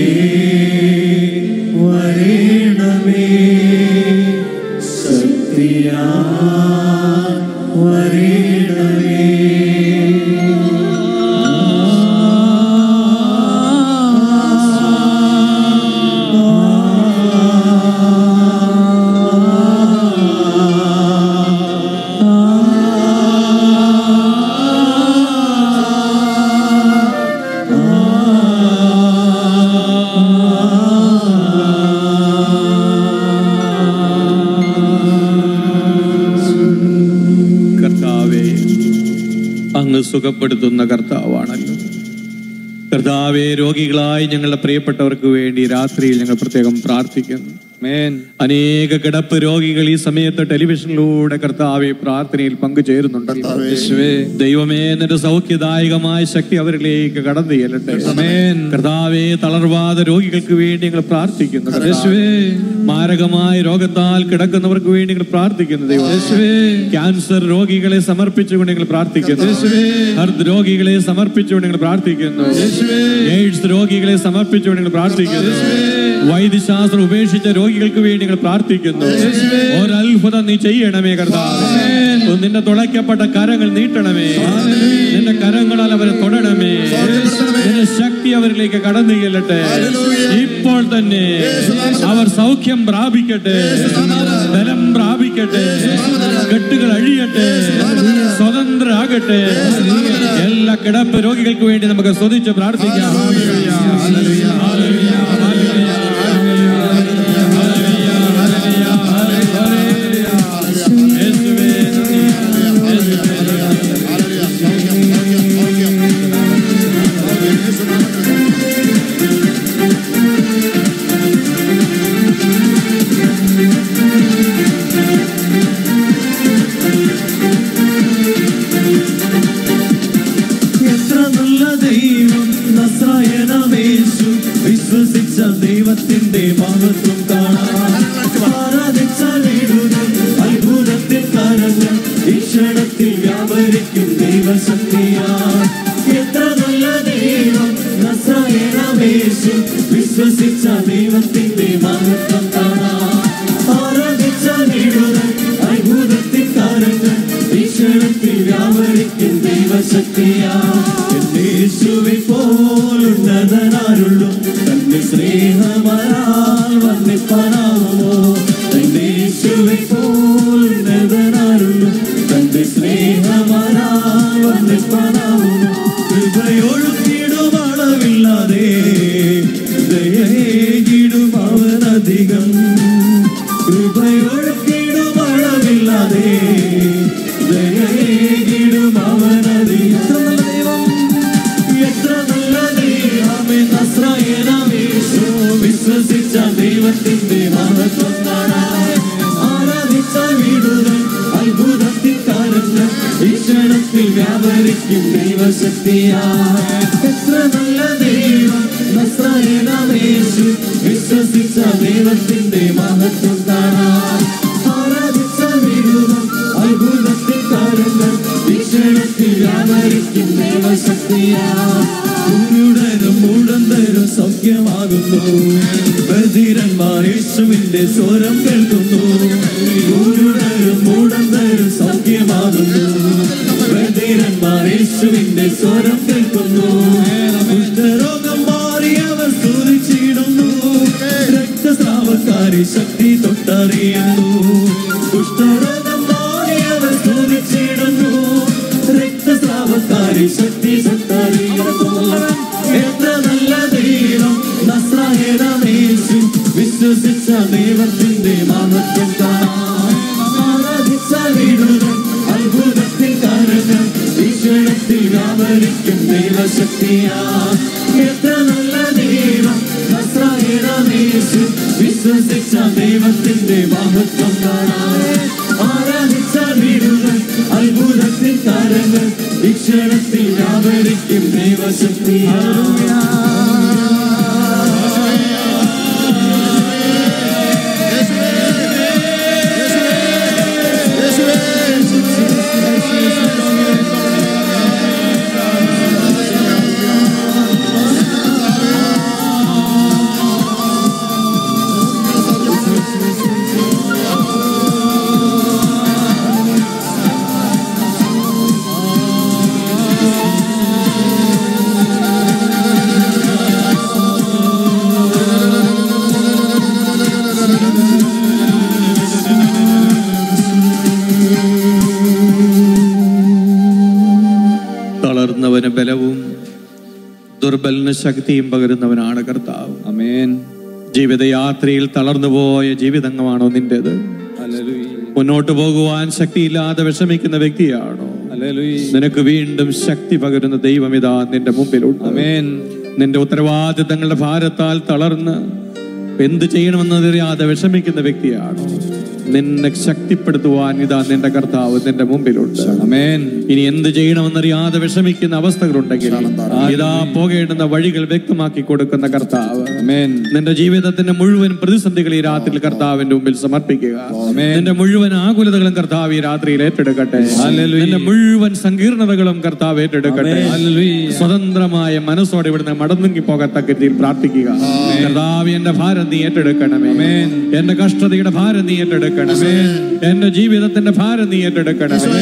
വരണമേ. ശക്തിയായി വരണമേ. അങ്ങ് സുഖപ്പെടുത്തുന്ന കർത്താവാണല്ലോ. കർത്താവേ, രോഗികളായി ഞങ്ങളുടെ പ്രിയപ്പെട്ടവർക്ക് വേണ്ടി രാത്രിയിൽ ഞങ്ങൾ പ്രത്യേകം പ്രാർത്ഥിക്കുന്നു. അനേക കിടപ്പ് രോഗികൾ ഈ സമയത്ത് ടെലിവിഷനിലൂടെ കർത്താവെ പ്രാർത്ഥനയിൽ പങ്കുചേരുന്നുണ്ട്. ദൈവമേ, നിന്റെ സൗഖ്യദായകമായ ശക്തി അവരിലേക്ക് കടന്നു ചെല്ലട്ടെ. കർത്താവെ, തളർവാദ രോഗികൾക്ക് വേണ്ടി ഞങ്ങൾ പ്രാർത്ഥിക്കുന്നു. മാരകമായ രോഗത്താൽ കിടക്കുന്നവർക്ക് വേണ്ടി ഞങ്ങൾ പ്രാർത്ഥിക്കുന്നു. ദൈവമേ, ക്യാൻസർ രോഗികളെ സമർപ്പിച്ചുകൊണ്ട് ഞങ്ങൾ പ്രാർത്ഥിക്കുന്നു. ഹൃദ് രോഗികളെ സമർപ്പിച്ചുകൊണ്ട് ഞങ്ങൾ പ്രാർത്ഥിക്കുന്നു. എയ്ഡ്സ് രോഗികളെ സമർപ്പിച്ചുകൊണ്ട് ഞങ്ങൾ പ്രാർത്ഥിക്കുന്നു. വൈദ്യശാസ്ത്രം ഉപേക്ഷിച്ച രോഗികൾക്ക് വേണ്ടി ഞങ്ങൾ പ്രാർത്ഥിക്കുന്നു. ഒരത്ഭുതം നീ ചെയ്യണമേ കർത്താവേ. നിന്റെ തുളയ്ക്കപ്പെട്ട കരങ്ങൾ നീട്ടണമേ. നിന്റെ കരങ്ങളാൽ അവരെ തൊടണമേ. നിന്റെ ശക്തി അവരിലേക്ക് കടന്നു ചെല്ലട്ടെ. ഇപ്പോൾ തന്നെ അവർ സൗഖ്യം പ്രാപിക്കട്ടെ, ബലം പ്രാപിക്കട്ടെ, കെട്ടുകൾ അഴിയട്ടെ, സ്വതന്ത്രരാകട്ടെ. എല്ലാ കിടപ്പ് രോഗികൾക്ക് വേണ്ടി നമുക്ക് സ്തുതിച്ച് പ്രാർത്ഥിക്കാം. ദൈവത്തിന്റെ മഹത്വം കാണാൻ അത്ഭുതത്തിൽ കരങ്ങൾ ഈ ക്ഷണത്തിൽ വ്യാപരിക്കും ദൈവശക്തിയാ. എത്ര നല്ല ദൈവം നസ്രായനമേശു. വിശ്വസിച്ച ദൈവത്തിന്റെ മഹത്വം കാണാൻ ആരാധിച്ച വീടുകൾ അത്ഭുതത്തിൽ കരങ്ങൾ ഈ ക്ഷണത്തിൽ വ്യാപരിക്കും ദൈവശക്തിയാ. യേശുവെ പോലുള്ളതനാരുള്ളൂ തന്റെ സ്നേഹമരാൽ വന്നിപ്പനാമോ. യേശുവെ പോലുള്ളതനാരുള്ളൂ തന്റെ സ്നേഹമരാൽ വന്നിപ്പനാമോ. കൃപയൊഴുക്കിടും അളവില്ലാതെ ദയേകിടും അവനധികം. കൃപയൊഴുക്കിടും അളവില്ലാതെ ദയേകിടും അവനധികം. എത്ര നസ്രായനാമേശു വിശ്വസിച്ച ദൈവത്തിന്റെ മഹത്വം കാണാൻ ആരാധിച്ച വീടുകൾ അത്ഭുതത്തിൽ കാരങ്ങൾ ഈ ക്ഷണത്തിൽ വ്യാപരിക്കും ദൈവശക്തിയാ. എത്ര നല്ല ദൈവം നസ്രായനാമേശു വിശ്വസിച്ച ദൈവത്തിന്റെ മഹത്വം കാണാൻ ആരാധിച്ച വീടുകൾ അത്ഭുതത്തിൽ കാരങ്ങൾ ഈ ക്ഷണത്തിൽ വ്യാപരിക്കും ദൈവശക്തിയാ. കുരുടരും മുടന്തരും സൗഖ്യമാകുന്നു, ബധിരന്മാർ യേശുവിന്റെ സ്വരം കേൾക്കുന്നു. കുരുടരും മുടന്തരും സൗഖ്യമാകുന്നു, ബധിരന്മാർ യേശുവിന്റെ സ്വരം കേൾക്കുന്നു. കുഷ്ഠരോഗം മാറിയവർ സ്തുതിച്ചിടുന്നു, രക്തസ്രാവക്കാരി ശക്തി തൊട്ടറിയുന്നു. കുഷ്ഠരോഗം മാറിയവർ സ്തുതിച്ചിടുന്നു, രക്തസ്രാവക്കാരി ശക്തി തൊട്ടറിയുന്നു. എത്ര നല്ല ദൈവം നസ്രായനാമേശു വിശ്വസിച്ച ദൈവത്തിന്റെ മഹത്വം കാണാൻ ആരാധിച്ച വീടുകൾ അത്ഭുതത്തിൽ കാരങ്ങൾ ഈ ക്ഷണത്തിൽ വ്യാപരിക്കും ദൈവശക്തിയാ. എത്ര നല്ല ദൈവം നസ്രായനാമേശു വിശ്വസിച്ച ദൈവത്തിന്റെ മഹത്വം കാണാൻ ആരാധിച്ച വീടുകൾ അത്ഭുതത്തിൽ കാരങ്ങൾ ഈ ക്ഷണത്തിൽ വ്യാപരിക്കും ദൈവശക്തിയാ. തളർന്നവന് ബലവും ദുർബലന് ശക്തിയും പകരുന്നവനാണ് കർത്താവ്. ആമേൻ. ജീവിതയാത്രയിൽ തളർന്നുപോയ ജീവിതങ്ങളാണോ നിന്റേത്? മുന്നോട്ട് പോകുവാൻ ശക്തിയില്ലാതെ വിഷമിക്കുന്ന വ്യക്തിയാണോ? നിനക്ക് വീണ്ടും ശക്തി പകരുന്ന ദൈവം ഇതാ നിന്റെ മുമ്പിലുണ്ട്. ആമേൻ. നിന്റെ ഉത്തരവാദിത്തങ്ങളുടെ ഭാരത്താൽ തളർന്ന് എന്ത് ചെയ്യണമെന്നറിയാതെ വിഷമിക്കുന്ന വ്യക്തിയാണോ? നിന്നെ ശക്തിപ്പെടുത്തുവാൻ ഇതാ നിന്റെ കർത്താവ് നിന്റെ മുമ്പിലുണ്ട്. ആമേൻ. ഇനി എന്ത് ചെയ്യണമെന്നറിയാതെ വിഷമിക്കുന്ന അവസ്ഥകളുണ്ടെങ്കിൽ ഇതാ പോകേണ്ടുന്ന വഴികൾ വ്യക്തമാക്കി കൊടുക്കുന്ന കർത്താവ്. ആമേൻ. നിന്റെ ജീവിതത്തിന്റെ മുഴുവൻ പ്രതിസന്ധികൾ ഈ രാത്രിയിൽ കർത്താവിന്റെ മുമ്പിൽ സമർപ്പിക്കുക. നിന്റെ മുഴുവൻ ആകുലതകളും കർത്താവ് ഈ രാത്രിയിൽ ഏറ്റെടുക്കട്ടെ. നിന്റെ മുഴുവൻ സങ്കീർണതകളും കർത്താവ് ഏറ്റെടുക്കട്ടെ. സ്വതന്ത്രമായ മനസ്സോടെ ഇവിടുന്ന് മടങ്ങി പോകത്തക്ക രീതിയിൽ പ്രാർത്ഥിക്കുക. കർത്താവ് എന്റെ ഭാരം നീ ഏറ്റെടുക്കണമേ. എന്റെ കഷ്ടതയുടെ ഭാരം നീ ഏറ്റെടുക്കണമേ. എന്റെ ജീവിതത്തിന്റെ ഭാരം നീ ഏറ്റെടുക്കണമേ.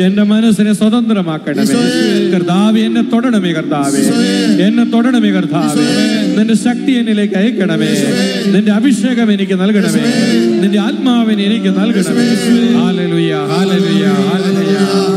എന്റെ മനസ്സിനെ സ്വതന്ത്രമാക്കണമേ. കർത്താവ് എന്നെ തൊടണമേ. കർത്താവേ എന്നെ തൊടണമേ. കർത്താവേ നിന്റെ ശക്തി എന്നിലേക്ക് അയക്കണമേ. നിന്റെ അഭിഷേകം എനിക്ക് നൽകണമേ. നിന്റെ ആത്മാവിനെ എനിക്ക് നൽകണമേ. ഹല്ലേലൂയ, ഹല്ലേലൂയ, ഹല്ലേലൂയ,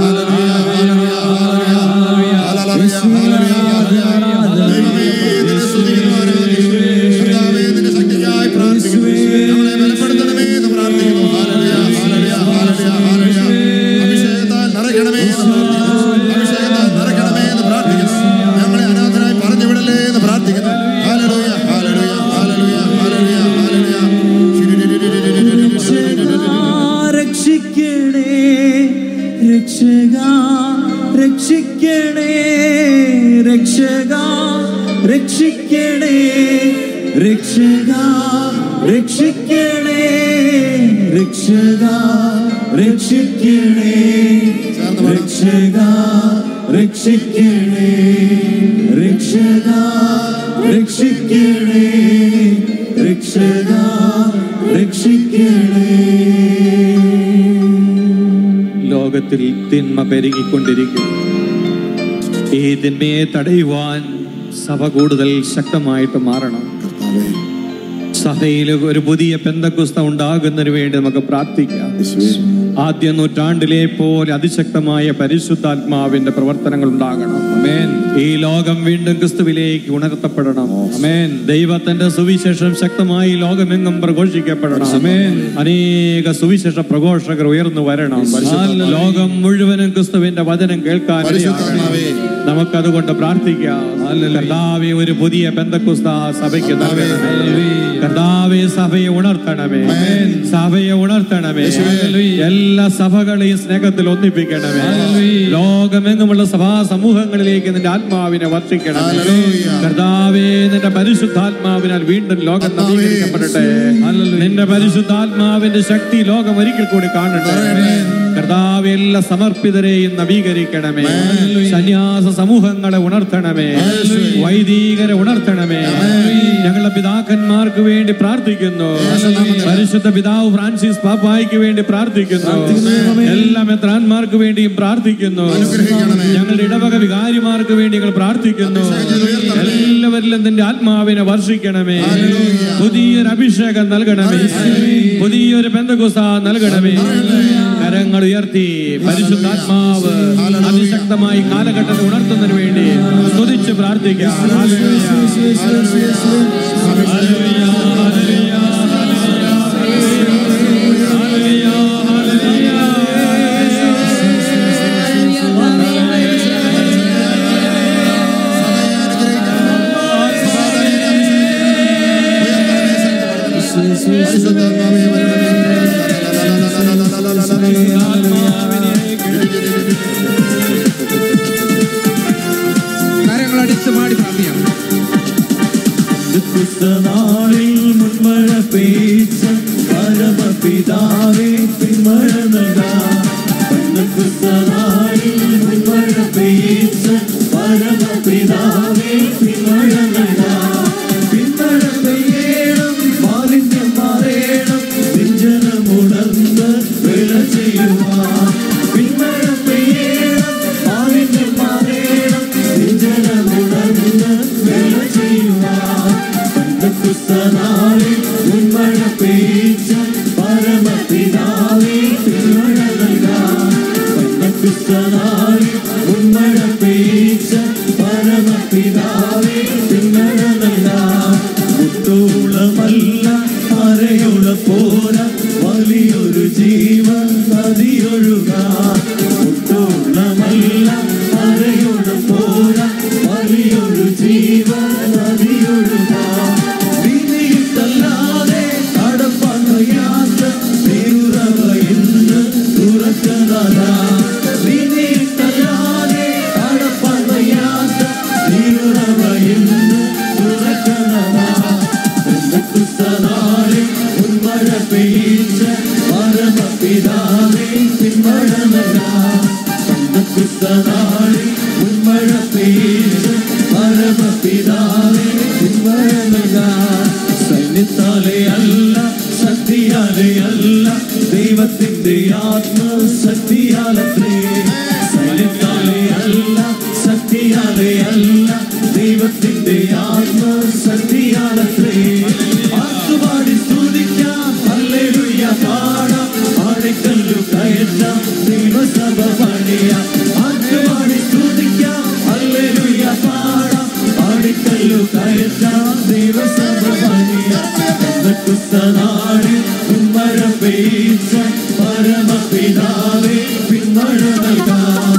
ലോകത്തിൽ തിന്മ പെരുകിക്കൊണ്ടിരിക്കുന്നു. ഈ തിന്മയെ തടയുവാൻ സഭ കൂടുതൽ ശക്തമായിട്ട് മാറണം. സഭയിൽ ഒരു പുതിയ പെന്തക്കോസ്ത ഉണ്ടാകുന്നതിന് വേണ്ടി നമുക്ക് പ്രാർത്ഥിക്കാം. ആദ്യ നൂറ്റാണ്ടിലെ പോലെ അതിശക്തമായ പരിശുദ്ധാത്മാവിന്റെ പ്രവർത്തനങ്ങൾ ഉണ്ടാകണം. ഈ ലോകം വീണ്ടും ക്രിസ്തുവിലേക്ക് ഉണർത്തപ്പെടണം. ആമേൻ. ദൈവത്തിന്റെ സുവിശേഷം ശക്തമായി ലോകമെങ്ങും പ്രഘോഷിക്കപ്പെടണം. ആമേൻ. അനേക സുവിശേഷ പ്രഘോഷകർ ഉയർന്നു വരണം. ലോകം മുഴുവനും ക്രിസ്തുവിന്റെ വചനം കേൾക്കാൻ നമുക്കതുകൊണ്ട് പ്രാർത്ഥിക്കാം. കർത്താവേ, ഒരു പുതിയ പെന്തക്കോസ്ത് സഭയ്ക്ക് നൽകണമേ. കർത്താവേ, സഭയെ ഉണർത്തണമേ. സഭയെ ഉണർത്തണമേ. എല്ലാ സഭകളെയും സ്നേഹത്തിൽ ഒന്നിപ്പിക്കണമേ. ലോകമെങ്ങുമുള്ള സഭാ സമൂഹങ്ങളിലേക്ക് നിന്റെ ആത്മാവിനെ വർഷിക്കണമേ. കർത്താവേ, നിന്റെ പരിശുദ്ധാത്മാവിനാൽ വീണ്ടും ലോകം നവീകരിക്കപ്പെടട്ടെ. നിന്റെ പരിശുദ്ധാത്മാവിന്റെ ശക്തി ലോകം ഒരിക്കൽ കൂടി കാണട്ടെ. കർത്താവേ, എല്ലാ സമർപ്പിതരെയും നവീകരിക്കണമേ. സന്യാസ സമൂഹങ്ങളെ ഉണർത്തണമേ. വൈദികരെ ഉണർത്തണമേ. ഞങ്ങളുടെ പിതാക്കന്മാർക്ക് വേണ്ടി പ്രാർത്ഥിക്കുന്നു. പരിശുദ്ധ പിതാവ് ഫ്രാൻസിസ് പാപ്പായ്ക്ക് വേണ്ടി പ്രാർത്ഥിക്കുന്നു. എല്ലാ മെത്രാന്മാർക്ക് വേണ്ടിയും പ്രാർത്ഥിക്കുന്നു. ഞങ്ങളുടെ ഇടവക വികാരിമാർക്ക് വേണ്ടി ഞങ്ങൾ പ്രാർത്ഥിക്കുന്നു. എല്ലാവരിലും നിന്റെ ആത്മാവിനെ വർഷിക്കണമേ. പുതിയൊരു അഭിഷേകം നൽകണമേ. പുതിയൊരു പെന്തക്കോസ്ത് നൽകണമേ. കരങ്ങൾ ഉയർത്തി പരിശുദ്ധാത്മാവ് അതിശക്തമായി കാലഘട്ടത്തെ ഉണർത്തുന്നതിന് വേണ്ടി സ്തുതിച്ച് പ്രാർത്ഥിക്കാം. കരങ്ങളടിച്ച് പാടി പ്രാർത്ഥിക്കാം. നാളിൽ മുൻമഴ പെയ്ച്ച പരമപിതാവേ പിന്മഴ നൽകാം. നാളിൽ മുൻമഴ പെയ്ച്ച പരമപിതാവേ പിന്മഴ നൽകാം. പിന്മഴ പെയ്യണം, മാലിന്യം മാറേണം, നെഞ്ചനമുണർന്ന് വിള ചെയ്യുവാൻ. പിന്മഴ പെയ്യണം, മാലിന്യം മാറേണം, നെഞ്ചനമുണർന്ന് വിള ചെയ്യുവാൻ. നാളിൽ മുൻമഴ പെയ്ച്ച പരമപിതാവേ പിന്മഴ നൽകാം. നാളിൽ മുൻമഴ പെയ്ച്ച പരമപിതാവേ പിന്മഴ നൽകാം. മുട്ടോളമല്ല അരയോള പോര വലിയൊരു ജീവൻ നദിയൊഴുകാൻ. മുട്ടോളമല്ല അരയോള പോര വലിയൊരു ജീവൻ നദിയൊഴുകാൻ. വിധിയിട്ടല്ലാതെ കടപ്പാൻ വയ്യാത്ത തിരുറവ ഇന്ന് തുറക്കതാ. വിധിയിട്ടല്ലാതെ കടപ്പാൻ വയ്യാത്ത തിരുറവ ഇന്ന് തുറക്കതാ. നാളിൽ മുൻമഴ പെയ്ച്ച പരമപിതാവേ പിന്മഴ നൽകാം. നാളിൽ മുൻമഴ പെയ്ച്ച പരമപിതാവേ പിന്മഴ നൽകാം. സൈന്യത്താലെ അല്ല, ശക്തിയാലെ അല്ല, ദൈവത്തിന്റെ ആത്മശക്തിയാലത്രേ. സൈന്യത്താലെ അല്ല, ശക്തിയാലെ അല്ല, ദൈവത്തിന്റെ ആത്മശക്തിയാലത്രേ. ആർത്തുപാടി സ്തുതിക്കാം, ഹല്ലേലൂയ പാടാം, ആടിക്കല്ലു കയറ്റാം, ദൈവസഭ പണിയാം. ആർത്തുപാടി സ്തുതിക്കാം, ഹല്ലേലൂയ പാടാം, ആടിക്കല്ലു കയറ്റാം, ദൈവസഭ പണിയാം. നാളിൽ മുൻമഴ പെയ്ച്ച പരമപിതാവേ പിന്മഴ നൽകാം.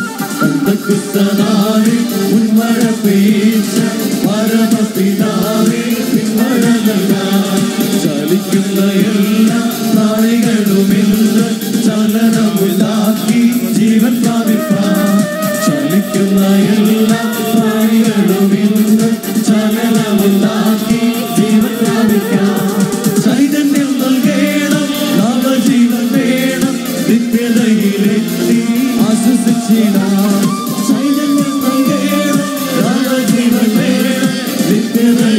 നാളിൽ മുൻമഴ പെയ്ച്ച പരമപിതാവേ പിന്മഴ നൽകാം. ചലിക്കുന്ന എല്ലാ പ്രാണികളുമിന്ന് ചലനമുണ്ടാക്കി ജീവൻ പ്രാപിപ്പാൻ. ചലിക്കുന്ന എല്ലാ പ്രാണികളുമിന്ന് ചലനമുണ്ടാക്കി ജീവൻ പ്രാപിക്കാം. ചൈതന്യം നൽകേണം, നവജീവൻ വേണം, നിത്യതയിലെത്തി ആശ്വസിച്ചിടാം. ചൈതന്യം നൽകേണം, നവജീവൻ വേണം, നിത്യതയിൽ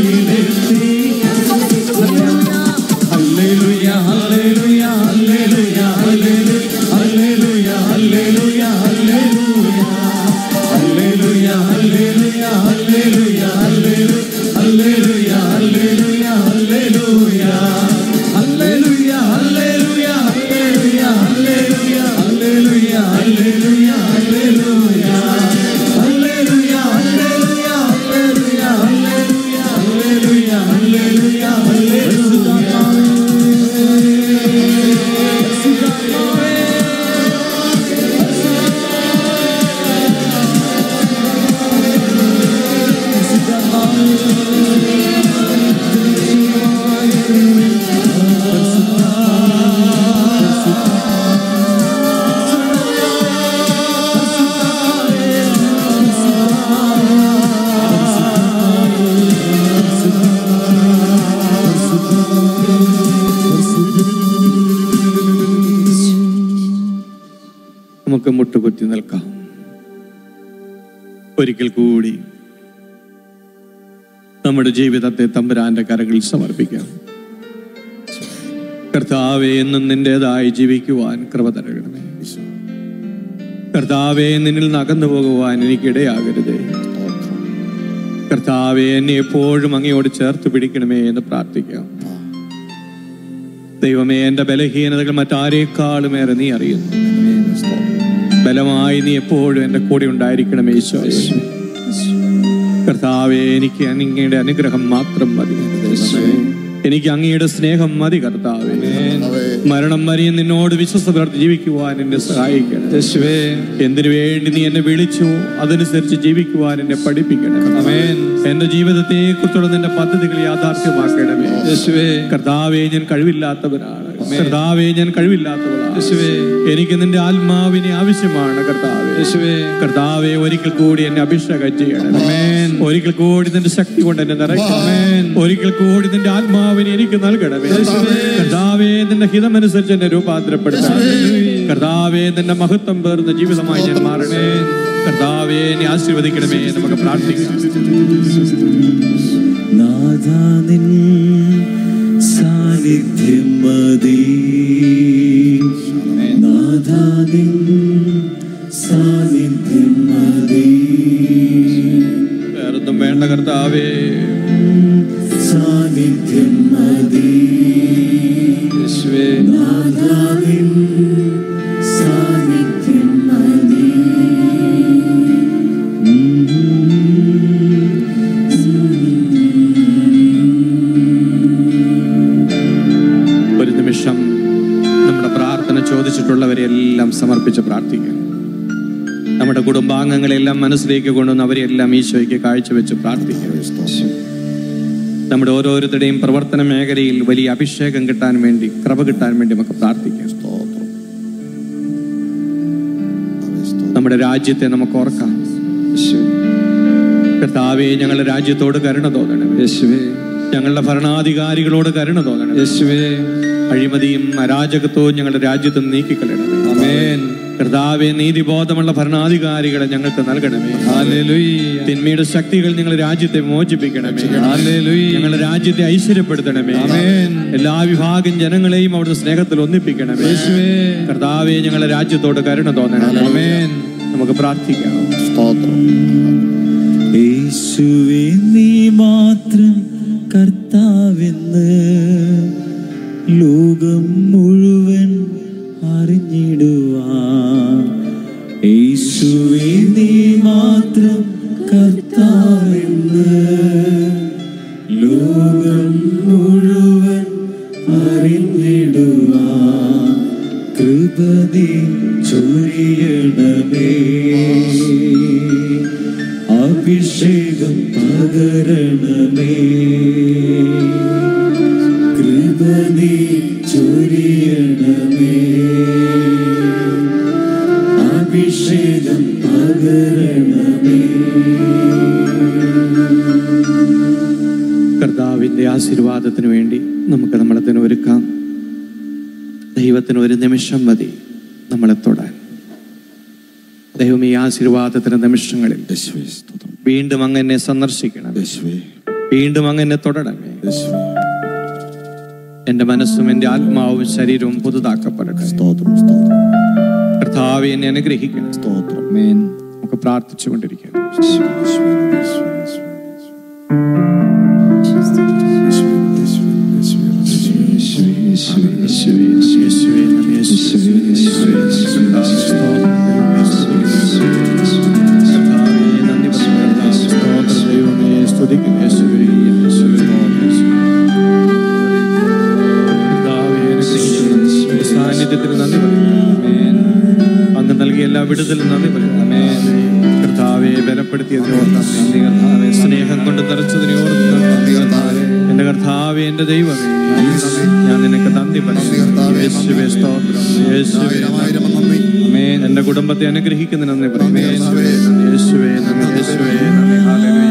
നമുക്ക് മുട്ടുകുത്തി നിൽക്കാം. ഒരിക്കൽ കൂടി നമ്മുടെ ജീവിതത്തെ തമ്പുരാന്റെ കരങ്ങളിൽ സമർപ്പിക്കാം. കർത്താവേ, എന്നും നിന്റേതായി ജീവിക്കുവാൻ കൃപ തരണമേ. കർത്താവേ, നിന്നിൽ നിന്ന് അകന്നു പോകുവാൻ എനിക്കിടയാകരുതേ. കർത്താവേ, എന്നെ എപ്പോഴും അങ്ങയോട് ചേർത്ത് പിടിക്കണമേ എന്ന് പ്രാർത്ഥിക്കാം. ദൈവമേ, എന്റെ ബലഹീനതകൾ മറ്റാരേക്കാളും ഏറെ നീ അറിയുന്നു. ബലമായി നീ എപ്പോഴും എൻ്റെ കൂടെ ഉണ്ടായിരിക്കണമേ ഈശോ. കർത്താവേ, എനിക്ക് അങ്ങയുടെ അനുഗ്രഹം മാത്രം മതി. എനിക്ക് അങ്ങയുടെ സ്നേഹം മതി കർത്താവേ. മരണം വരെയും നിന്നോട് വിശ്വസ്ത പുലർത്തി ജീവിക്കുവാൻ എന്നെ സഹായിക്കണം. എന്തിനു വേണ്ടി നീ എന്നെ വിളിച്ചു അതനുസരിച്ച് ജീവിക്കുവാൻ എന്നെ പഠിപ്പിക്കണം. എന്റെ ജീവിതത്തെ കുറിച്ചുള്ള നിന്റെ പദ്ധതികൾ യാഥാർത്ഥ്യമാക്കണമേ. കർത്താവേ, ഞാൻ കഴിവില്ലാത്തവനാണ്. കർത്താവേ, ഞാൻ കഴിവില്ലാത്തവളാണ്. എനിക്ക് നിന്റെ ആത്മാവിനെ ആവശ്യമാണ് കർത്താവേ. കർത്താവേ, ഒരിക്കൽ കൂടി എന്നെ അഭിഷേകം ചെയ്യണം. ഒരിക്കൽ കൂടി നിന്റെ ശക്തി കൊണ്ട് എന്നെ നിറയ്ക്കണം. ഒരിക്കൽ കൂടി നിന്റെ ആത്മാവിനെ എനിക്ക് നൽകണമേ. കർത്താവേ, നിന്റെ ഹിതമനുസരിച്ച് എന്നെ രൂപാന്തരപ്പെടുത്തണം. കർത്താവേ, നിന്റെ മഹത്വം പേർന്ന ജീവിതമായി ഞാൻ മാറണേ. കർത്താവേ, എന്നെ ആശീർവദിക്കണമേ. നമുക്ക് പ്രാർത്ഥിക്കാം. നാഥാ, നിൻ സാന്നിധ്യം മതി. നാഥാ, നിൻ സാന്നിധ്യം മതി. വേറൊന്നും വേണ്ട കർത്താവേ. സാന്നിധ്യം മതി. നാഥാ, നിൻ സാന്നിധ്യം മതി. ഒരു നിമിഷം നമ്മുടെ പ്രാർത്ഥന ചോദിച്ചിട്ടുള്ളവരെല്ലാം സമർപ്പിച്ച് പ്രാർത്ഥിക്കാം. നമ്മുടെ കുടുംബാംഗങ്ങളെല്ലാം മനസ്സിലേക്ക് കൊണ്ടുവന്ന് അവരെല്ലാം ഈശോയ്ക്ക് കാഴ്ചവെച്ച് പ്രാർത്ഥിക്കാം. നമ്മുടെ ഓരോരുത്തരുടെയും പ്രവർത്തന മേഖലയിൽ വലിയ അഭിഷേകം കിട്ടാൻ വേണ്ടി, കൃപ കിട്ടാൻ വേണ്ടി നമുക്ക് പ്രാർത്ഥിക്കാം. നമ്മുടെ രാജ്യത്തെ നമുക്ക് ഓർക്കാം. കർത്താവേ, ഞങ്ങളുടെ രാജ്യത്തോട് കരുണ തോന്നണം. ഞങ്ങളുടെ ഭരണാധികാരികളോട് കരുണ തോന്നണം. അഴിമതിയും അരാജകത്വവും ഞങ്ങളുടെ രാജ്യത്ത് നീക്കിക്കളയണമേ. കർത്താവേ, നീതിബോധമുള്ള ഭരണാധികാരികളെ ഞങ്ങൾക്ക് നൽകണമേ. തിന്മയുടെ ശക്തികൾ ഞങ്ങളുടെ രാജ്യത്തെ മോചിപ്പിക്കണമേ. ഞങ്ങളുടെ രാജ്യത്തെ ഐശ്വര്യപ്പെടുത്തണമേ. എല്ലാ വിഭാഗം ജനങ്ങളെയും അവിടുത്തെ സ്നേഹത്തിൽ ഒന്നിപ്പിക്കണമേ. കർത്താവേ, ഞങ്ങളുടെ രാജ്യത്തോട് കരുണ തോന്നണമേ. നമുക്ക് പ്രാർത്ഥിക്കാം. യേശുവേ, നീ മാത്രം കർത്താവെന്ന് ലോകം മുഴുവൻ അറിഞ്ഞിടുവാൻ. യേശുവേ, നീ മാത്രം കർത്താവെന്ന് ലോകം മുഴുവൻ അറിഞ്ഞിടുവാൻ കൃപ നീ ചൊരിയണമേ. അഭിഷേകം പകരണമേ. കൃപ നീ ചൊരിയണമേ. അഭിഷേകം പകരണമേ. കർത്താവിന്റെ ആശീർവാദത്തിന് വേണ്ടി നമുക്ക് നമ്മളെ തന്നെ ഒരുക്കാം. ദൈവത്തിന് ഒരു നിമിഷം മതി നമ്മളെ തൊടാൻ. ദൈവം ഈ ആശീർവാദത്തിന്റെ നിമിഷങ്ങളിൽ വീണ്ടും അങ്ങനെ സന്ദർശിക്കണം. വീണ്ടും അങ്ങനെ തൊടണമേ. എന്റെ മനസ്സും എന്റെ ആത്മാവും ശരീരവും പുതുതാക്കപ്പെടട്ടെ. കർത്താവേ, എന്നെ അനുഗ്രഹിക്കണം. നമുക്ക് പ്രാർത്ഥിച്ചുകൊണ്ടിരിക്കാം. സാന്നിധ്യത്തിന് നന്ദി പറയുന്നു. അങ്ങ് നൽകിയ എല്ലാ വിടുതലും നന്ദി പറയുന്നു. കർത്താവെ, ബലപ്പെടുത്തിയതിനോട് നന്ദി. സ്നേഹം കൊണ്ട് നിറച്ചതിനെ ഓർത്ത് എന്റെ കർത്താവേ, എന്റെ ദൈവമേ, ഞാൻ നിനക്ക് നന്ദി പറയുന്നു. യേശുവേ സ്തോത്രം, യേശുവേ ആമേൻ. എന്റെ കുടുംബത്തെ അനുഗ്രഹിക്കുന്നതിന് നന്ദി പറയുന്നു. യേശുവേ നന്ദി, യേശുവേ നന്ദി, യേശുവേ നന്ദി. ഹല്ലേലൂയ.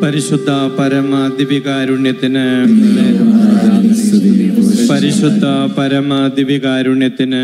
പരിശുദ്ധ പരമ ദിവ്യകാരുണ്യത്തിന്, പരിശുദ്ധ പരമ ദിവ്യകാരുണ്യത്തിന്,